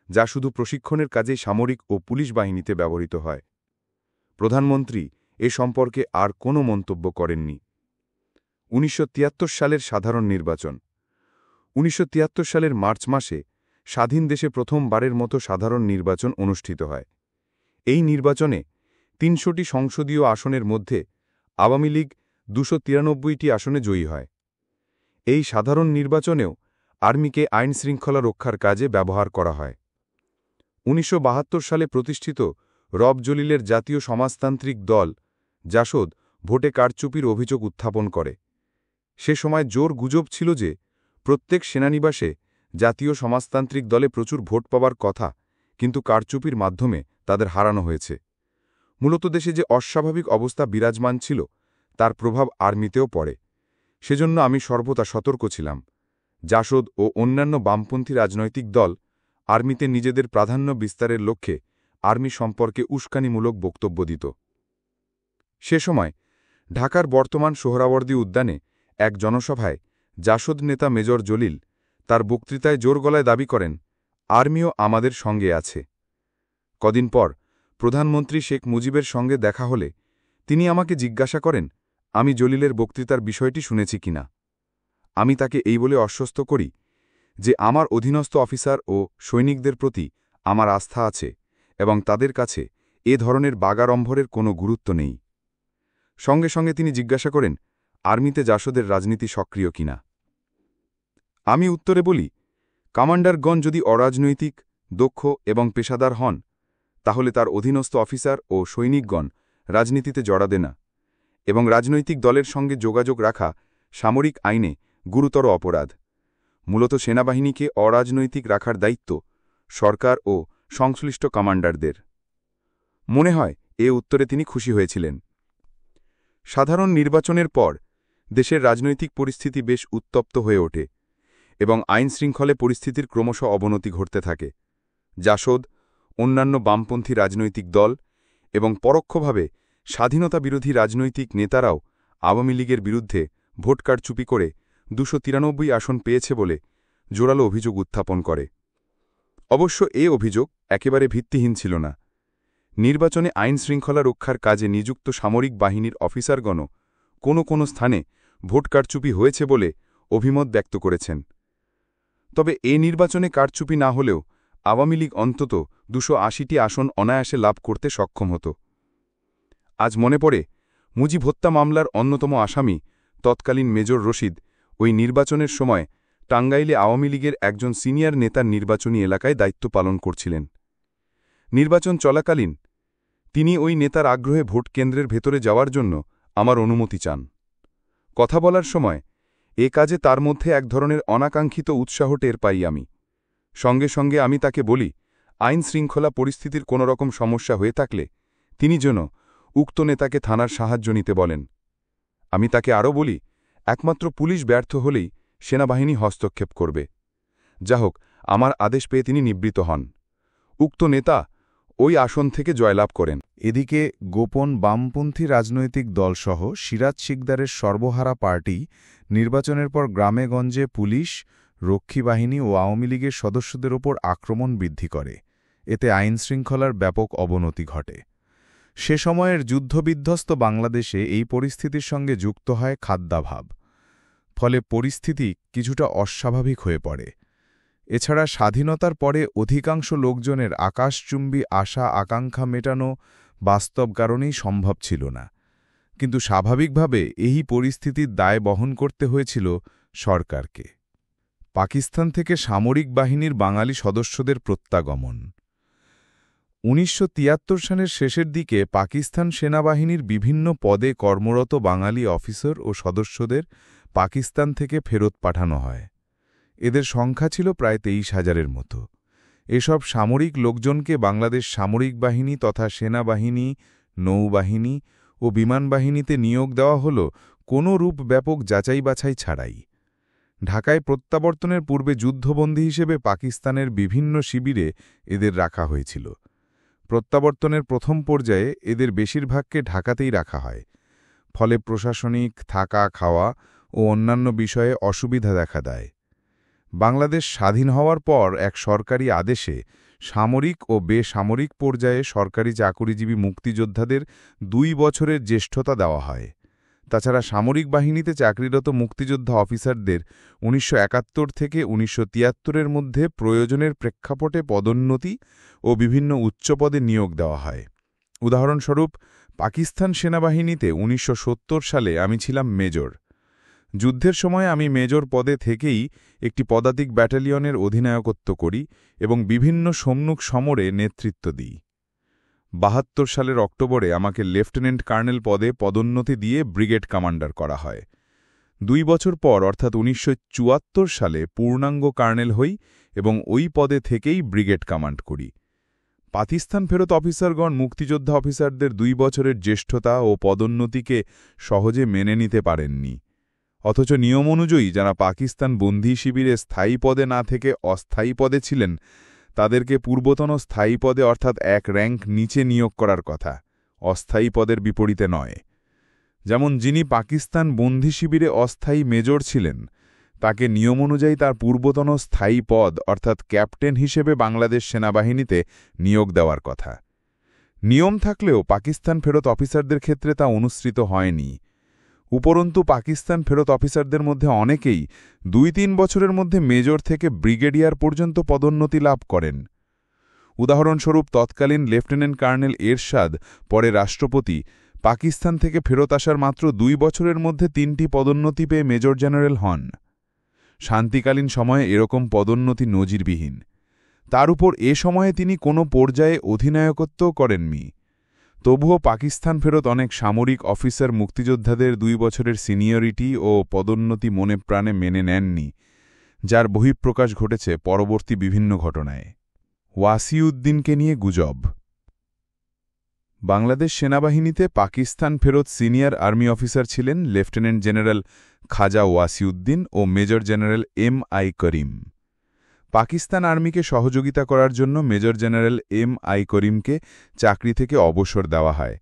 যা শুধু প্রশিক্ষণের কাজে সামরিক ও পুলিশ বাহিনীতে ব্যবহৃত হয়। প্রধানমন্ত্রী এ সম্পর্কে আর কোনো মন্তব্য করেননি। 1973 সালের সাধারণ নির্বাচন। 1973 সালের মার্চ মাসে স্বাধীন দেশে প্রথমবারের মতো সাধারণ নির্বাচন অনুষ্ঠিত হয়। এই নির্বাচনে 300টি সংসদীয় আসনের মধ্যে আওয়ামী লীগ 293টি আসনে জয়ী হয়। এই সাধারণ নির্বাচনেও আর্মিকে আইনশৃঙ্খলা রক্ষার কাজে ব্যবহার করা হয়। 1972 সালে প্রতিষ্ঠিত রব জলিলের জাতীয় সমাজতান্ত্রিক দল জাসদ ভোটে কারচুপির অভিযোগ উত্থাপন করে। সে সময় জোর গুজব ছিল যে প্রত্যেক সেনানিবাসে জাতীয় সমাজতান্ত্রিক দলে প্রচুর ভোট পাওয়ার কথা, কিন্তু কারচুপির মাধ্যমে তাদের হারানো হয়েছে। মূলত দেশে যে অস্বাভাবিক অবস্থা বিরাজমান ছিল তার প্রভাব আর্মিতেও পড়ে। সেজন্য আমি সর্বদা সতর্ক ছিলাম। জাসদ ও অন্যান্য বামপন্থী রাজনৈতিক দল আর্মিতে নিজেদের প্রাধান্য বিস্তারের লক্ষ্যে আর্মি সম্পর্কে উস্কানিমূলক বক্তব্য দিত। সে সময় ঢাকার বর্তমান সোহরাওয়ার্দী উদ্যানে এক জনসভায় জাসদ নেতা মেজর জলিল তার বক্তৃতায় জোর গলায় দাবি করেন, আর্মিও আমাদের সঙ্গে আছে। কদিন পর প্রধানমন্ত্রী শেখ মুজিবের সঙ্গে দেখা হলে তিনি আমাকে জিজ্ঞাসা করেন আমি জলিলের বক্তৃতার বিষয়টি শুনেছি কিনা। আমি তাকে এই বলে আশ্বস্ত করি যে আমার অধীনস্থ অফিসার ও সৈনিকদের প্রতি আমার আস্থা আছে এবং তাদের কাছে এ ধরনের বাগাড়ম্বরের কোনো গুরুত্ব নেই। সঙ্গে সঙ্গে তিনি জিজ্ঞাসা করেন আর্মিতে জাসদের রাজনীতি সক্রিয় কিনা। আমি উত্তরে বলি, কমান্ডারগণ যদি অরাজনৈতিক, দক্ষ এবং পেশাদার হন তাহলে তার অধীনস্থ অফিসার ও সৈনিকগণ রাজনীতিতে জড়াবে না, এবং রাজনৈতিক দলের সঙ্গে যোগাযোগ রাখা সামরিক আইনে গুরুতর অপরাধ। মূলত সেনাবাহিনীকে অরাজনৈতিক রাখার দায়িত্ব সরকার ও সংশ্লিষ্ট কমান্ডারদের। মনে হয় এ উত্তরে তিনি খুশি হয়েছিলেন। সাধারণ নির্বাচনের পর দেশের রাজনৈতিক পরিস্থিতি বেশ উত্তপ্ত হয়ে ওঠে এবং আইনশৃঙ্খলে পরিস্থিতির ক্রমশ অবনতি ঘটতে থাকে। জাসদ, অন্যান্য বামপন্থী রাজনৈতিক দল এবং পরোক্ষভাবে স্বাধীনতা বিরোধী রাজনৈতিক নেতারাও আওয়ামী লীগের বিরুদ্ধে ভোট কারচুপি করে 293 আসন পেয়েছে বলে জোরালো অভিযোগ উত্থাপন করে। অবশ্য এ অভিযোগ একেবারে ভিত্তিহীন ছিল না। নির্বাচনে আইনশৃঙ্খলা রক্ষার কাজে নিযুক্ত সামরিক বাহিনীর অফিসারগণও কোনো স্থানে ভোট কারচুপি হয়েছে বলে অভিমত ব্যক্ত করেছেন। তবে এ নির্বাচনে কারচুপি না হলেও আওয়ামী লীগ অন্তত 280টি আসন অনায়াসে লাভ করতে সক্ষম হতো। আজ মনে পড়ে, মুজিব হত্যা মামলার অন্যতম আসামি তৎকালীন মেজর রশিদ ওই নির্বাচনের সময় টাঙ্গাইলে আওয়ামী লীগের একজন সিনিয়র নেতার নির্বাচনী এলাকায় দায়িত্ব পালন করছিলেন। নির্বাচন চলাকালীন তিনি ওই নেতার আগ্রহে ভোট কেন্দ্রের ভেতরে যাওয়ার জন্য আমার অনুমতি চান। কথা বলার সময় এ কাজে তার মধ্যে এক ধরনের অনাকাঙ্ক্ষিত উৎসাহ টের পাই আমি। সঙ্গে সঙ্গে আমি তাকে বলি, আইন শৃঙ্খলা পরিস্থিতির কোনোরকম সমস্যা হয়ে থাকলে তিনি যেন উক্ত নেতাকে থানার সাহায্য নিতে বলেন। আমি তাকে আরও বলি, একমাত্র পুলিশ ব্যর্থ হলেই সেনাবাহিনী হস্তক্ষেপ করবে। যা হোক, আমার আদেশ পেয়ে তিনি নিবৃত হন। উক্ত নেতা ওই আসন থেকে জয়লাভ করেন। এদিকে গোপন বামপন্থী রাজনৈতিক দলসহ সিরাজ শিকদারের সর্বহারা পার্টি নির্বাচনের পর গ্রামে-গঞ্জে পুলিশ, রক্ষী বাহিনী ও আওয়ামী লীগের সদস্যদের ওপর আক্রমণ বৃদ্ধি করে। এতে আইনশৃঙ্খলার ব্যাপক অবনতি ঘটে। সে সময়ের যুদ্ধবিধ্বস্ত বাংলাদেশে এই পরিস্থিতির সঙ্গে যুক্ত হয় খাদ্যাভাব। ফলে পরিস্থিতি কিছুটা অস্বাভাবিক হয়ে পড়ে। এছাড়া স্বাধীনতার পরে অধিকাংশ লোকজনের আকাশচুম্বী আশা আকাঙ্ক্ষা মেটানো বাস্তব কারণেই সম্ভব ছিল না। কিন্তু স্বাভাবিকভাবে এই পরিস্থিতির দায় বহন করতে হয়েছিল সরকারকে। পাকিস্তান থেকে সামরিক বাহিনীর বাঙালি সদস্যদের প্রত্যাগমন। 1973 সালের শেষের দিকে পাকিস্তান সেনাবাহিনীর বিভিন্ন পদে কর্মরত বাঙালি অফিসার ও সদস্যদের পাকিস্তান থেকে ফেরত পাঠানো হয়। এদের সংখ্যা ছিল প্রায় 23,000-এর মতো। এসব সামরিক লোকজনকে বাংলাদেশ সামরিক বাহিনী তথা সেনাবাহিনী, নৌবাহিনী ও বিমান বাহিনীতে নিয়োগ দেওয়া হল কোনো রূপ ব্যাপক যাচাই বাছাই ছাড়াই। ঢাকায় প্রত্যাবর্তনের পূর্বে যুদ্ধবন্দী হিসেবে পাকিস্তানের বিভিন্ন শিবিরে এদের রাখা হয়েছিল। প্রত্যাবর্তনের প্রথম পর্যায়ে এদের বেশিরভাগকে ঢাকাতেই রাখা হয়। ফলে প্রশাসনিক, থাকা, খাওয়া ও অন্যান্য বিষয়ে অসুবিধা দেখা দেয়। বাংলাদেশ স্বাধীন হওয়ার পর এক সরকারি আদেশে সামরিক ও বেসামরিক পর্যায়ে সরকারি চাকুরিজীবী মুক্তিযোদ্ধাদের 2 বছরের জ্যেষ্ঠতা দেওয়া হয়। তাছাড়া সামরিক বাহিনীতে চাকরিরত মুক্তিযোদ্ধা অফিসারদের 1971 থেকে 1973-এর মধ্যে প্রয়োজনের প্রেক্ষাপটে পদোন্নতি ও বিভিন্ন উচ্চপদে নিয়োগ দেওয়া হয়। উদাহরণস্বরূপ, পাকিস্তান সেনাবাহিনীতে 1970 সালে আমি ছিলাম মেজর। যুদ্ধের সময় আমি মেজর পদে থেকেই একটি পদাতিক ব্যাটালিয়নের অধিনায়কত্ব করি এবং বিভিন্ন সম্মুখ সমরে নেতৃত্ব দিই। 72 সালের অক্টোবরে আমাকে লেফটেন্যান্ট কর্নেল পদে পদোন্নতি দিয়ে ব্রিগেড কমান্ডার করা হয়। 2 বছর পর অর্থাৎ 1974 সালে পূর্ণাঙ্গ কর্নেল হই এবং ওই পদে থেকেই ব্রিগেড কমান্ড করি। পাকিস্তান ফেরত অফিসারগণ মুক্তিযোদ্ধা অফিসারদের 2 বছরের জ্যেষ্ঠতা ও পদোন্নতিকে সহজে মেনে নিতে পারেননি। অথচ নিয়ম অনুযায়ী যারা পাকিস্তান বন্দী শিবিরে স্থায়ী পদে না থেকে অস্থায়ী পদে ছিলেন তাদেরকে পূর্বতন স্থায়ী পদে অর্থাৎ 1 র্যাঙ্ক নিচে নিয়োগ করার কথা, অস্থায়ী পদের বিপরীতে নয়। যেমন যিনি পাকিস্তান বন্দী শিবিরে অস্থায়ী মেজর ছিলেন তাকে নিয়ম অনুযায়ী তার পূর্বতন স্থায়ী পদ অর্থাৎ ক্যাপ্টেন হিসেবে বাংলাদেশ সেনাবাহিনীতে নিয়োগ দেওয়ার কথা। নিয়ম থাকলেও পাকিস্তান ফেরত অফিসারদের ক্ষেত্রে তা অনুসৃত হয়নি। উপরন্তু পাকিস্তান ফেরত অফিসারদের মধ্যে অনেকেই 2-3 বছরের মধ্যে মেজর থেকে ব্রিগেডিয়ার পর্যন্ত পদোন্নতি লাভ করেন। উদাহরণস্বরূপ, তৎকালীন লেফটেন্যান্ট কর্নেল এরশাদ, পরে রাষ্ট্রপতি, পাকিস্তান থেকে ফেরত আসার মাত্র 2 বছরের মধ্যে 3টি পদোন্নতি পেয়ে মেজর জেনারেল হন। শান্তিকালীন সময়ে এরকম পদোন্নতি নজিরবিহীন। তার উপর এ সময়ে তিনি কোনো পর্যায়ে অধিনায়কত্বও করেননি। তবুও পাকিস্তান ফেরত অনেক সামরিক অফিসার মুক্তিযোদ্ধাদের 2 বছরের সিনিয়রিটি ও পদোন্নতি মনে প্রাণে মেনে নেননি, যার বহিঃপ্রকাশ ঘটেছে পরবর্তী বিভিন্ন ঘটনায়। ওয়াসিউদ্দিনকে নিয়ে গুজব। বাংলাদেশ সেনাবাহিনীতে পাকিস্তান ফেরত সিনিয়র আর্মি অফিসার ছিলেন লেফটেন্যান্ট জেনারেল খাজা ওয়াসিউদ্দিন ও মেজর জেনারেল এম.আই. করিম। পাকিস্তান আর্মিকে সহযোগিতা করার জন্য মেজর জেনারেল এম.আই. করিমকে চাকরি থেকে অবসর দেওয়া হয়।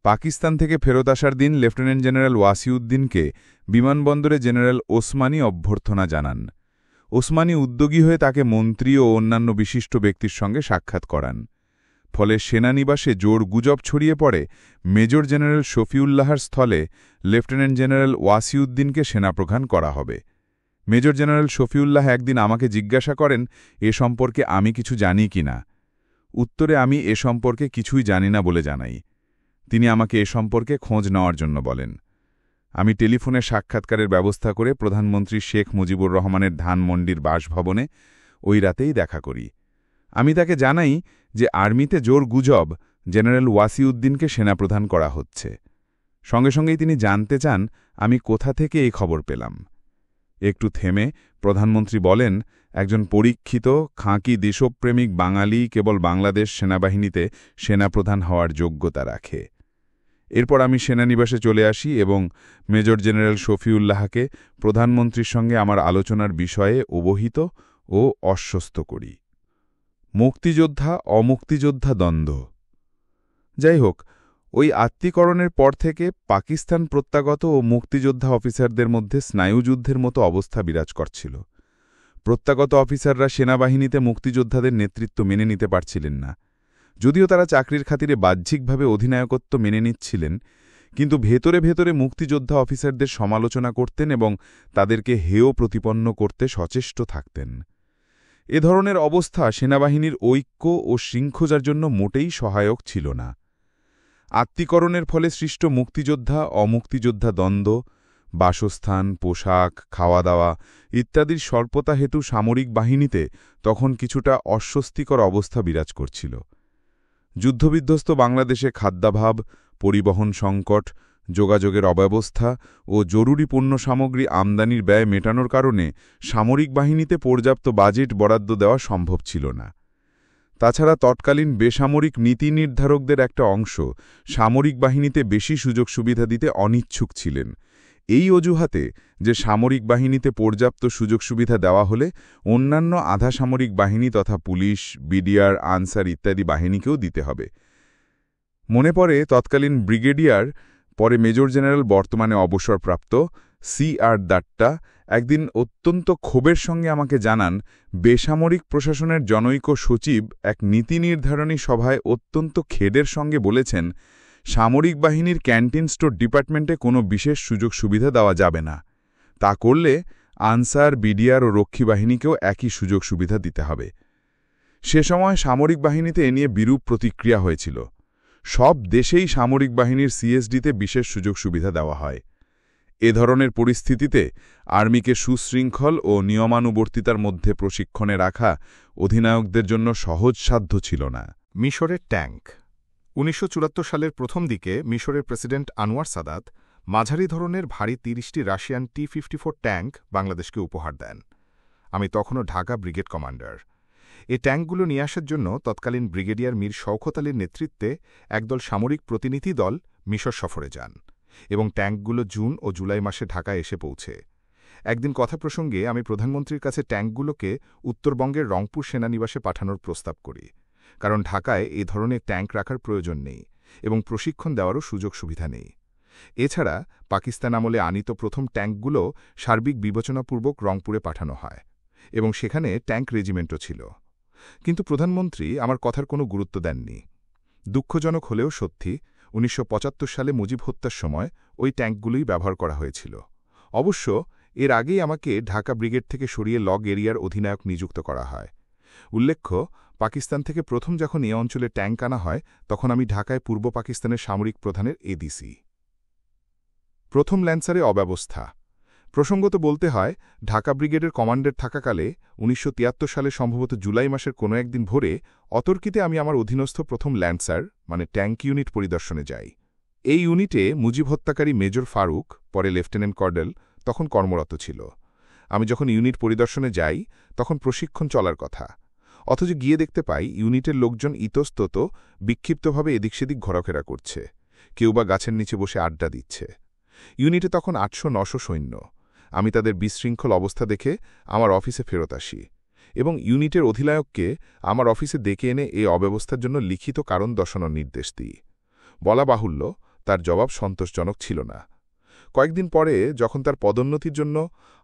পাকিস্তান থেকে ফেরত আসার দিন লেফটেন্যান্ট জেনারেল ওয়াসিউদ্দিনকে বিমানবন্দরে জেনারেল ওসমানী অভ্যর্থনা জানান। ওসমানী উদ্যোগী হয়ে তাকে মন্ত্রী ও অন্যান্য বিশিষ্ট ব্যক্তির সঙ্গে সাক্ষাৎ করান। ফলে সেনানিবাসে জোর গুজব ছড়িয়ে পড়ে মেজর জেনারেল শফিউল্লাহর স্থলে লেফটেন্যান্ট জেনারেল ওয়াসিউদ্দিনকে সেনাপ্রধান করা হবে। মেজর জেনারেল শফিউল্লাহ একদিন আমাকে জিজ্ঞাসা করেন এ সম্পর্কে আমি কিছু জানি কি না। উত্তরে আমি এ সম্পর্কে কিছুই জানি না বলে জানাই। তিনি আমাকে এ সম্পর্কে খোঁজ নেওয়ার জন্য বলেন। আমি টেলিফোনে সাক্ষাৎকারের ব্যবস্থা করে প্রধানমন্ত্রী শেখ মুজিবুর রহমানের ধানমন্ডির বাসভবনে ওই রাতেই দেখা করি। আমি তাকে জানাই যে আর্মিতে জোর গুজব জেনারেল ওয়াসিউদ্দিনকে সেনাপ্রধান করা হচ্ছে। সঙ্গে সঙ্গেই তিনি জানতে চান আমি কোথা থেকে এই খবর পেলাম। একটু থেমে প্রধানমন্ত্রী বলেন, একজন পরীক্ষিত খাঁকি দেশপ্রেমিক বাঙালি কেবল বাংলাদেশ সেনাবাহিনীতে সেনাপ্রধান হওয়ার যোগ্যতা রাখে। এরপর আমি সেনানিবাসে চলে আসি এবং মেজর জেনারেল শফিউল্লাহকে প্রধানমন্ত্রীর সঙ্গে আমার আলোচনার বিষয়ে অবহিত ও আশ্বস্ত করি। মুক্তিযোদ্ধা অমুক্তিযোদ্ধা দ্বন্দ্ব। যাই হোক, ওই আত্মীকরণের পর থেকে পাকিস্তান প্রত্যাগত ও মুক্তিযোদ্ধা অফিসারদের মধ্যে স্নায়ুযুদ্ধের মতো অবস্থা বিরাজ করছিল। প্রত্যাগত অফিসাররা সেনাবাহিনীতে মুক্তিযোদ্ধাদের নেতৃত্ব মেনে নিতে পারছিলেন না। যদিও তারা চাকরির খাতিরে বাহ্যিকভাবে অধিনায়কত্ব মেনে নিচ্ছিলেন, কিন্তু ভেতরে ভেতরে মুক্তিযোদ্ধা অফিসারদের সমালোচনা করতেন এবং তাদেরকে হেয় প্রতিপন্ন করতে সচেষ্ট থাকতেন। এ ধরনের অবস্থা সেনাবাহিনীর ঐক্য ও শৃঙ্খলার জন্য মোটেই সহায়ক ছিল না। আত্মীকরণের ফলে সৃষ্ট মুক্তিযোদ্ধা অমুক্তিযোদ্ধা দ্বন্দ্ব, বাসস্থান, পোশাক, খাওয়া দাওয়া ইত্যাদির স্বল্পতা হেতু সামরিক বাহিনীতে তখন কিছুটা অস্বস্তিকর অবস্থা বিরাজ করছিল। যুদ্ধবিধ্বস্ত বাংলাদেশে খাদ্যাভাব, পরিবহন সংকট, যোগাযোগের অব্যবস্থা ও জরুরি পণ্য সামগ্রী আমদানির ব্যয় মেটানোর কারণে সামরিক বাহিনীতে পর্যাপ্ত বাজেট বরাদ্দ দেওয়া সম্ভব ছিল না। তাছাড়া তৎকালীন বেসামরিক নীতি নির্ধারকদের একটা অংশ সামরিক বাহিনীতে বেশি সুযোগ সুবিধা দিতে অনিচ্ছুক ছিলেন। এই অজুহাতে যে সামরিক বাহিনীতে পর্যাপ্ত সুযোগ সুবিধা দেওয়া হলে অন্যান্য আধা সামরিক বাহিনী তথা পুলিশ, বিডিআর, আনসার ইত্যাদি বাহিনীকেও দিতে হবে। মনে পড়ে তৎকালীন ব্রিগেডিয়ার, পরে মেজর জেনারেল, বর্তমানে অবসরপ্রাপ্ত C.R. দাট্টা একদিন অত্যন্ত ক্ষোভের সঙ্গে আমাকে জানান, বেসামরিক প্রশাসনের জনৈক সচিব এক নীতি নির্ধারণী সভায় অত্যন্ত খেদের সঙ্গে বলেছেন, সামরিক বাহিনীর ক্যান্টিন স্টোর ডিপার্টমেন্টে কোনো বিশেষ সুযোগ সুবিধা দেওয়া যাবে না। তা করলে আনসার, বিডিআর ও রক্ষী বাহিনীকেও একই সুযোগ সুবিধা দিতে হবে। সে সময় সামরিক বাহিনীতে এ নিয়ে বিরূপ প্রতিক্রিয়া হয়েছিল। সব দেশেই সামরিক বাহিনীর সিএসডিতে বিশেষ সুযোগ সুবিধা দেওয়া হয়। এ ধরনের পরিস্থিতিতে আর্মিকে সুশৃঙ্খল ও নিয়মানুবর্তিতার মধ্যে প্রশিক্ষণে রাখা অধিনায়কদের জন্য সহজসাধ্য ছিল না। মিশরের ট্যাঙ্ক। ১৯৭৪ সালের প্রথম দিকে মিশরের প্রেসিডেন্ট আনোয়ার সাদাত মাঝারি ধরনের ভারী ৩০টি রাশিয়ান T-54 ট্যাঙ্ক বাংলাদেশকে উপহার দেন। আমি তখনও ঢাকা ব্রিগেড কমান্ডার। এই ট্যাঙ্কগুলো নিয়ে আসার জন্য তৎকালীন ব্রিগেডিয়ার মীর শওকত আলীর নেতৃত্বে একদল সামরিক প্রতিনিধি দল মিশর সফরে যান এবং ট্যাঙ্কগুলো জুন ও জুলাই মাসে ঢাকায় এসে পৌঁছে। একদিন কথা প্রসঙ্গে আমি প্রধানমন্ত্রীর কাছে ট্যাঙ্কগুলোকে উত্তরবঙ্গের রংপুর সেনানিবাসে পাঠানোর প্রস্তাব করি, কারণ ঢাকায় এ ধরনের ট্যাঙ্ক রাখার প্রয়োজন নেই এবং প্রশিক্ষণ দেওয়ারও সুযোগ সুবিধা নেই। এছাড়া পাকিস্তান আমলে আনিত প্রথম ট্যাঙ্কগুলো সার্বিক বিবেচনাপূর্বক রংপুরে পাঠানো হয় এবং সেখানে ট্যাঙ্ক রেজিমেন্টও ছিল। কিন্তু প্রধানমন্ত্রী আমার কথার কোনো গুরুত্ব দেননি। দুঃখজনক হলেও সত্যি, ১৯৭৫ সালে মুজিব হত্যার সময় ওই ট্যাঙ্কগুলোই ব্যবহার করা হয়েছিল। অবশ্য এর আগেই আমাকে ঢাকা ব্রিগেড থেকে সরিয়ে লগ এরিয়ার অধিনায়ক নিযুক্ত করা হয়। উল্লেখ্য, পাকিস্তান থেকে প্রথম যখন এ অঞ্চলে ট্যাঙ্ক আনা হয় তখন আমি ঢাকায় পূর্ব পাকিস্তানের সামরিক প্রধানের এডিসি। প্রথম ল্যান্সারে অব্যবস্থা। প্রসঙ্গত বলতে হয়, ঢাকা ব্রিগেডের কমান্ডার থাকাকালে ১৯৭৩ সালে সম্ভবত জুলাই মাসের কোনো একদিন ভোরে অতর্কিতে আমি আমার অধীনস্থ প্রথম ল্যান্সার মানে ট্যাঙ্ক ইউনিট পরিদর্শনে যাই। এই ইউনিটে মুজিব হত্যাকারী মেজর ফারুক, পরে লেফটেন্যান্ট কর্নেল, তখন কর্মরত ছিল। আমি যখন ইউনিট পরিদর্শনে যাই তখন প্রশিক্ষণ চলার কথা। অথচ গিয়ে দেখতে পাই ইউনিটের লোকজন ইতস্তত বিক্ষিপ্তভাবে এদিক সেদিক ঘোরাফেরা করছে, কেউ বা গাছের নিচে বসে আড্ডা দিচ্ছে। ইউনিটে তখন ৮০০-৯০০ সৈন্য। আমি তাদের বিশৃঙ্খল অবস্থা দেখে আমার অফিসে ফেরত আসি এবং ইউনিটের অধিনায়ককে আমার অফিসে ডেকে এনে এই অব্যবস্থার জন্য লিখিত কারণ দর্শানোর নির্দেশ দিই। বলা বাহুল্য, তার জবাব সন্তোষজনক ছিল না। কয়েকদিন পরে যখন তার পদোন্নতির জন্য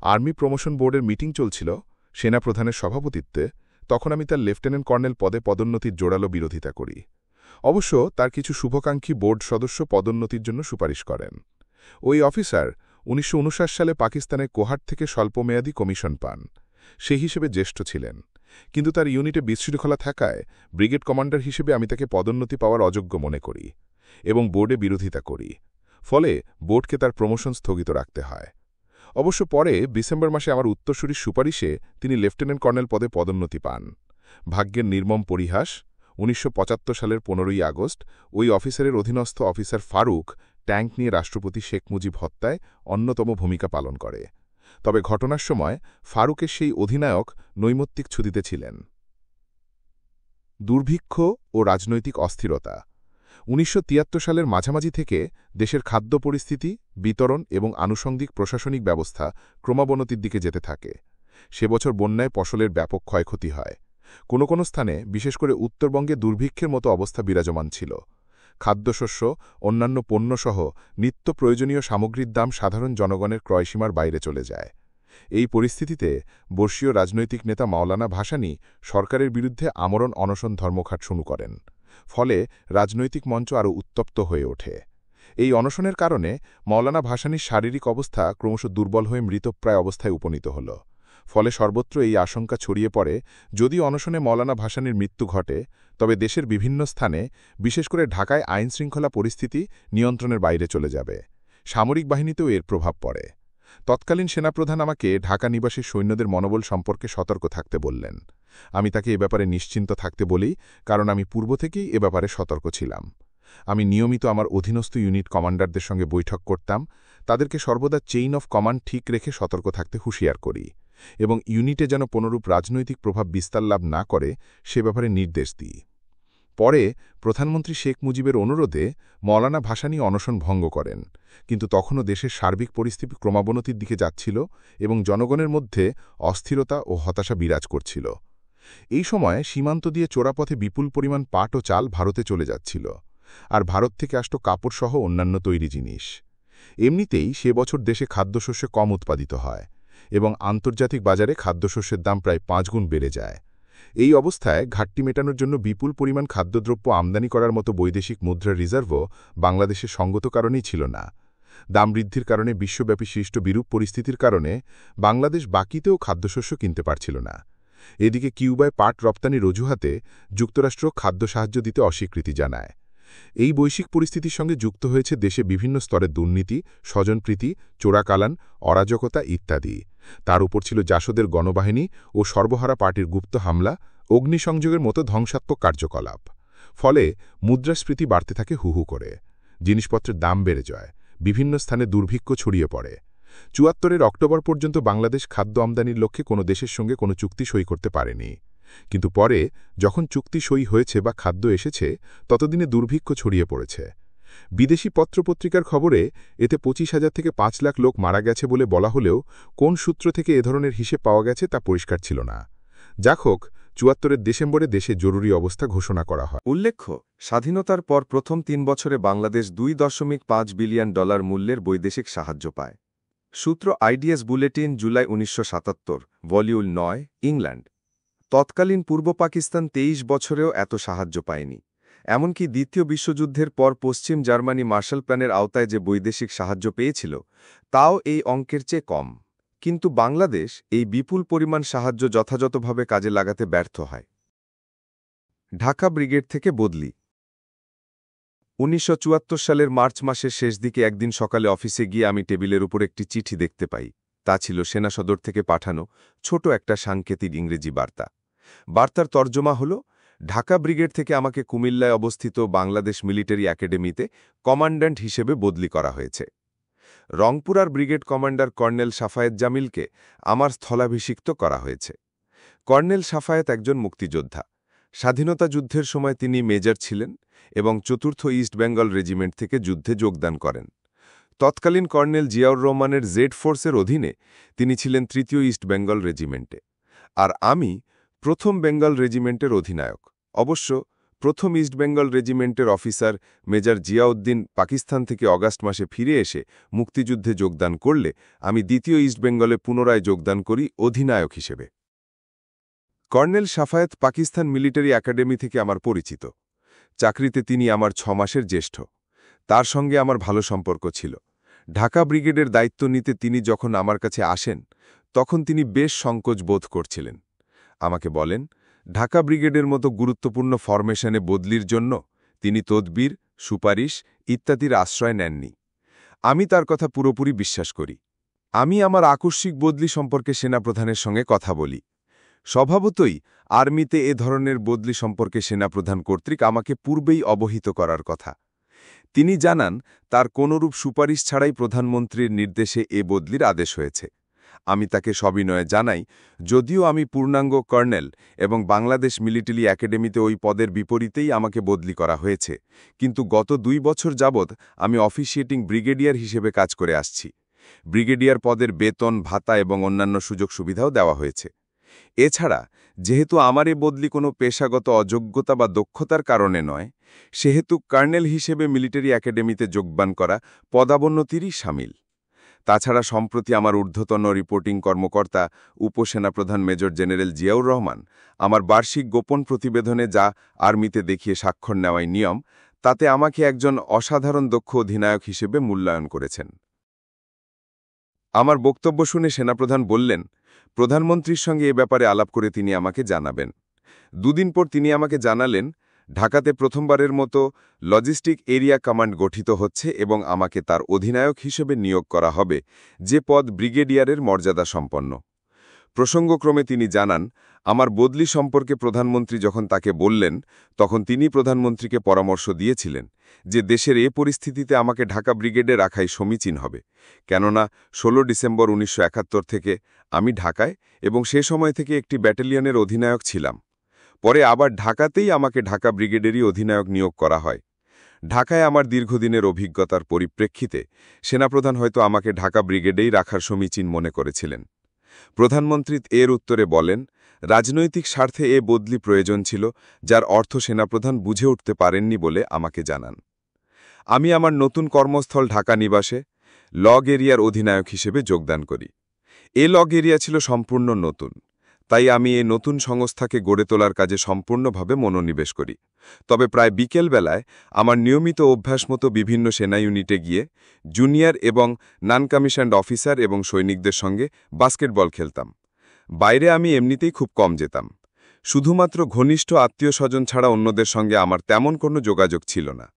আর্মি প্রমোশন বোর্ডের মিটিং চলছিল সেনাপ্রধানের সভাপতিত্বে, তখন আমি তার লেফটেন্যান্ট কর্নেল পদে পদোন্নতির জোরালো বিরোধিতা করি। অবশ্য তার কিছু শুভাকাঙ্ক্ষী বোর্ড সদস্য পদোন্নতির জন্য সুপারিশ করেন। ওই অফিসার ১৯৫৯ সালে পাকিস্তানের কোহাট থেকে স্বল্পমেয়াদী কমিশন পান। সেই হিসেবে জ্যেষ্ঠ ছিলেন, কিন্তু তার ইউনিটে বিশৃঙ্খলা থাকায় ব্রিগেড কমান্ডার হিসেবে আমি তাকে পদোন্নতি পাওয়ার অযোগ্য মনে করি এবং বোর্ডে বিরোধিতা করি। ফলে বোর্ডকে তার প্রমোশন স্থগিত রাখতে হয়। অবশ্য পরে ডিসেম্বর মাসে আমার উত্তরসূরির সুপারিশে তিনি লেফটেন্যান্ট কর্নেল পদে পদোন্নতি পান। ভাগ্যের নির্মম পরিহাস, ১৯৭৫ সালের ১৫ই আগস্ট ওই অফিসারের অধীনস্থ অফিসার ফারুক ট্যাঙ্ক নিয়ে রাষ্ট্রপতি শেখ মুজিব হত্যায় অন্যতম ভূমিকা পালন করে। তবে ঘটনার সময় ফারুকের সেই অধিনায়ক নৈমিত্তিক ছুটিতে ছিলেন। দুর্ভিক্ষ ও রাজনৈতিক অস্থিরতা। ১৯৭৩ সালের মাঝামাঝি থেকে দেশের খাদ্য পরিস্থিতি, বিতরণ এবং আনুষঙ্গিক প্রশাসনিক ব্যবস্থা ক্রমাবনতির দিকে যেতে থাকে। সে বছর বন্যায় ফসলের ব্যাপক ক্ষয়ক্ষতি হয়। কোনো কোনো স্থানে, বিশেষ করে উত্তরবঙ্গে দুর্ভিক্ষের মতো অবস্থা বিরাজমান ছিল। খাদ্যশস্য, অন্যান্য পণ্যসহ নিত্য প্রয়োজনীয় সামগ্রীর দাম সাধারণ জনগণের ক্রয়সীমার বাইরে চলে যায়। এই পরিস্থিতিতে বর্ষীয় রাজনৈতিক নেতা মাওলানা ভাসানী সরকারের বিরুদ্ধে আমরণ অনশন ধর্মঘট শুরু করেন। ফলে রাজনৈতিক মঞ্চ আরও উত্তপ্ত হয়ে ওঠে। এই অনশনের কারণে মাওলানা ভাসানীর শারীরিক অবস্থা ক্রমশ দুর্বল হয়ে মৃতপ্রায় অবস্থায় উপনীত হল। ফলে সর্বত্র এই আশঙ্কা ছড়িয়ে পড়ে, যদি অনশনে মাওলানা ভাসানীর মৃত্যু ঘটে, তবে দেশের বিভিন্ন স্থানে, বিশেষ করে ঢাকায় আইনশৃঙ্খলা পরিস্থিতি নিয়ন্ত্রণের বাইরে চলে যাবে। সামরিক বাহিনীতেও এর প্রভাব পড়ে। তৎকালীন সেনাপ্রধান আমাকে ঢাকা নিবাসী সৈন্যদের মনোবল সম্পর্কে সতর্ক থাকতে বললেন। আমি তাকে এ ব্যাপারে নিশ্চিন্ত থাকতে বলি, কারণ আমি পূর্ব থেকেই এ ব্যাপারে সতর্ক ছিলাম। আমি নিয়মিত আমার অধীনস্থ ইউনিট কমান্ডারদের সঙ্গে বৈঠক করতাম, তাদেরকে সর্বদা চেইন অফ কমান্ড ঠিক রেখে সতর্ক থাকতে হুঁশিয়ার করি এবং ইউনিটে যেন কোনরূপ রাজনৈতিক প্রভাব বিস্তার লাভ না করে সে ব্যাপারে নির্দেশ দিই। পরে প্রধানমন্ত্রী শেখ মুজিবের অনুরোধে মাওলানা ভাসানী অনশন ভঙ্গ করেন, কিন্তু তখনও দেশের সার্বিক পরিস্থিতি ক্রমাবনতির দিকে যাচ্ছিল এবং জনগণের মধ্যে অস্থিরতা ও হতাশা বিরাজ করছিল। এই সময় সীমান্ত দিয়ে চোরাপথে বিপুল পরিমাণ পাট ও চাল ভারতে চলে যাচ্ছিল, আর ভারত থেকে আসত কাপড়সহ অন্যান্য তৈরি জিনিস। এমনিতেই সে বছর দেশে খাদ্যশস্য কম উৎপাদিত হয় এবং আন্তর্জাতিক বাজারে খাদ্যশস্যের দাম প্রায় ৫ গুণ বেড়ে যায়। এই অবস্থায় ঘাটতি মেটানোর জন্য বিপুল পরিমাণ খাদ্যদ্রব্য আমদানি করার মতো বৈদেশিক মুদ্রার রিজার্ভও বাংলাদেশের সঙ্গত কারণেই ছিল না। দাম বৃদ্ধির কারণে বিশ্বব্যাপী সৃষ্ট বিরূপ পরিস্থিতির কারণে বাংলাদেশ বাকিতেও খাদ্যশস্য কিনতে পারছিল না। এদিকে কিউবায় পাট রপ্তানির অজুহাতে যুক্তরাষ্ট্র খাদ্য সাহায্য দিতে অস্বীকৃতি জানায়। এই বৈশ্বিক পরিস্থিতির সঙ্গে যুক্ত হয়েছে দেশে বিভিন্ন স্তরের দুর্নীতি, স্বজনপ্রীতি, চোরাকালান, অরাজকতা ইত্যাদি। তার উপর ছিল জাসদের গণবাহিনী ও সর্বহারা পার্টির গুপ্ত হামলা, অগ্নিসংযোগের মতো ধ্বংসাত্মক কার্যকলাপ। ফলে মুদ্রাস্ফীতি বাড়তে থাকে হু হু করে। জিনিসপত্রের দাম বেড়ে যায়, বিভিন্ন স্থানে দুর্ভিক্ষ ছড়িয়ে পড়ে। ৭৪ অক্টোবর পর্যন্ত বাংলাদেশ খাদ্য আমদানির লক্ষ্যে কোনো দেশের সঙ্গে কোনো চুক্তি সই করতে পারেনি। কিন্তু পরে যখন চুক্তি সই হয়েছে বা খাদ্য এসেছে, ততদিনে দুর্ভিক্ষ ছড়িয়ে পড়েছে। বিদেশি পত্রপত্রিকার খবরে এতে ২৫,০০০ থেকে ৫ লাখ লোক মারা গেছে বলে বলা হলেও কোন সূত্র থেকে এ ধরনের হিসেব পাওয়া গেছে তা পরিষ্কার ছিল না। যাক হোক, ৭৪ ডিসেম্বরে দেশে জরুরি অবস্থা ঘোষণা করা হয়। উল্লেখ্য, স্বাধীনতার পর প্রথম ৩ বছরে বাংলাদেশ $২.৫ বিলিয়ন মূল্যের বৈদেশিক সাহায্য পায়। সূত্র IDs bulletin, July ১৯৭৭, volume ৯, England. তৎকালীন পূর্ব পাকিস্তান ২৩ বছরেও এত সাহায্য পায়নি। এমনকি দ্বিতীয় বিশ্বযুদ্ধের পর পশ্চিম জার্মানি মার্শাল প্ল্যানের আওতায় যে বৈদেশিক সাহায্য পেয়েছিল, তাও এই অঙ্কের চেয়ে কম। কিন্তু বাংলাদেশ এই বিপুল পরিমাণ সাহায্য যথাযথভাবে কাজে লাগাতে ব্যর্থ হয়। ঢাকা ব্রিগেড থেকে বদলি। ১৯৭৪ সালের মার্চ মাসের শেষ দিকে একদিন সকালে অফিসে গিয়ে আমি টেবিলের উপর একটি চিঠি দেখতে পাই। তা ছিল সেনা সদর থেকে পাঠানো ছোট একটা সাংকেতিক ইংরেজি বার্তা। বার্তার তর্জমা হল, ঢাকা ব্রিগেড থেকে আমাকে কুমিল্লায় অবস্থিত বাংলাদেশ মিলিটারি একাডেমিতে কমান্ড্যান্ট হিসেবে বদলি করা হয়েছে। রংপুরার ব্রিগেড কমান্ডার কর্নেল সাফায়েত জামিলকে আমার স্থলাভিষিক্ত করা হয়েছে। কর্নেল সাফায়েত একজন মুক্তিযোদ্ধা। স্বাধীনতা যুদ্ধের সময় তিনি মেজর ছিলেন এবং ৪র্থ ইস্ট বেঙ্গল রেজিমেন্ট থেকে যুদ্ধে যোগদান করেন। তৎকালীন কর্নেল জিয়াউর রহমানের জেড ফোর্সের অধীনে তিনি ছিলেন ৩য় ইস্ট বেঙ্গল রেজিমেন্টে, আর আমি ১ম বেঙ্গল রেজিমেন্টের অধিনায়ক। অবশ্য ১ম ইস্ট বেঙ্গল রেজিমেন্টের অফিসার মেজর জিয়াউদ্দিন পাকিস্তান থেকে অগাস্ট মাসে ফিরে এসে মুক্তিযুদ্ধে যোগদান করলে আমি ২য় ইস্ট বেঙ্গলে পুনরায় যোগদান করি অধিনায়ক হিসেবে। Colonel Safayet Pakistan military academy থেকে আমার পরিচিত। চাকরিতে তিনি আমার ৬ মাসের জ্যেষ্ঠ। তার সঙ্গে আমার ভালো সম্পর্ক ছিল। ঢাকা ব্রিগেডের দায়িত্ব নিতে তিনি যখন আমার কাছে আসেন তখন তিনি বেশ সংকোচ বোধ করছিলেন। আমাকে বলেন, ঢাকা ব্রিগেডের মতো গুরুত্বপূর্ণ ফরমেশনে বদলির জন্য তিনি তদবির, সুপারিশ ইত্যাদির আশ্রয় নেননি। আমি তার কথা পুরোপুরি বিশ্বাস করি। আমি আমার আকস্মিক বদলি সম্পর্কে সেনাপ্রধানের সঙ্গে কথা বলি। স্বভাবতই আর্মিতে এ ধরনের বদলি সম্পর্কে সেনাপ্রধান কর্তৃক আমাকে পূর্বেই অবহিত করার কথা। তিনি জানান তার কোনরূপ সুপারিশ ছাড়াই প্রধানমন্ত্রীর নির্দেশে এ বদলির আদেশ হয়েছে। আমি তাকে সবিনয়ে জানাই, যদিও আমি পূর্ণাঙ্গ কর্নেল এবং বাংলাদেশ মিলিটারি একাডেমিতে ওই পদের বিপরীতেই আমাকে বদলি করা হয়েছে, কিন্তু গত ২ বছর যাবৎ আমি অফিসিয়েটিং ব্রিগেডিয়ার হিসেবে কাজ করে আসছি। ব্রিগেডিয়ার পদের বেতন, ভাতা এবং অন্যান্য সুযোগ সুবিধাও দেওয়া হয়েছে। এছাড়া যেহেতু আমার এ বদলি কোনো পেশাগত অযোগ্যতা বা দক্ষতার কারণে নয়, সেহেতু কর্নেল হিসেবে মিলিটারি একাডেমিতে যোগদান করা পদাবন্নতিরই শামিল। তাছাড়া সম্প্রতি আমার ঊর্ধ্বতন রিপোর্টিং কর্মকর্তা উপসেনাপ্রধান মেজর জেনারেল জিয়াউর রহমান আমার বার্ষিক গোপন প্রতিবেদনে যা আর্মিতে দেখিয়ে স্বাক্ষর নেওয়াই নিয়ম, তাতে আমাকে একজন অসাধারণ দক্ষ অধিনায়ক হিসেবে মূল্যায়ন করেছেন। আমার বক্তব্য শুনে সেনাপ্রধান বললেন, প্রধানমন্ত্রীর সঙ্গে এ ব্যাপারে আলাপ করে তিনি আমাকে জানাবেন। ২ দিন পর তিনি আমাকে জানালেন, ঢাকাতে প্রথমবারের মতো লজিস্টিক এরিয়া কমান্ড গঠিত হচ্ছে এবং আমাকে তার অধিনায়ক হিসেবে নিয়োগ করা হবে, যে পদ ব্রিগেডিয়ারের মর্যাদা সম্পন্ন। প্রসঙ্গক্রমে তিনি জানান, আমার বদলি সম্পর্কে প্রধানমন্ত্রী যখন তাকে বললেন, তখন তিনি প্রধানমন্ত্রীকে পরামর্শ দিয়েছিলেন যে দেশের এ পরিস্থিতিতে আমাকে ঢাকা ব্রিগেডে রাখাই সমীচীন হবে, কেননা ১৬ ডিসেম্বর ১৯৭১ থেকে আমি ঢাকায় এবং সে সময় থেকে একটি ব্যাটালিয়নের অধিনায়ক ছিলাম। পরে আবার ঢাকাতেই আমাকে ঢাকা ব্রিগেডেরই অধিনায়ক নিয়োগ করা হয়। ঢাকায় আমার দীর্ঘদিনের অভিজ্ঞতার পরিপ্রেক্ষিতে সেনাপ্রধান হয়তো আমাকে ঢাকা ব্রিগেডেই রাখার সমীচীন মনে করেছিলেন। প্রধানমন্ত্রী এর উত্তরে বলেন, রাজনৈতিক স্বার্থে এ বদলি প্রয়োজন ছিল, যার অর্থ সেনাপ্রধান বুঝে উঠতে পারেননি বলে আমাকে জানান। আমি আমার নতুন কর্মস্থল ঢাকা নিবাসে লগ এরিয়ার অধিনায়ক হিসেবে যোগদান করি। এ লগ এরিয়া ছিল সম্পূর্ণ নতুন, তাই আমি এই নতুন সংস্থাকে গড়ে তোলার কাজে সম্পূর্ণভাবে মনোনিবেশ করি। তবে প্রায় বিকেলবেলায় আমার নিয়মিত অভ্যাস মতো বিভিন্ন সেনা ইউনিটে গিয়ে জুনিয়র এবং নন কমিশনড অফিসার এবং সৈনিকদের সঙ্গে বাস্কেটবল খেলতাম। বাইরে আমি এমনিতেই খুব কম যেতাম। শুধুমাত্র ঘনিষ্ঠ আত্মীয় স্বজন ছাড়া অন্যদের সঙ্গে আমার তেমন কোনো যোগাযোগ ছিল না।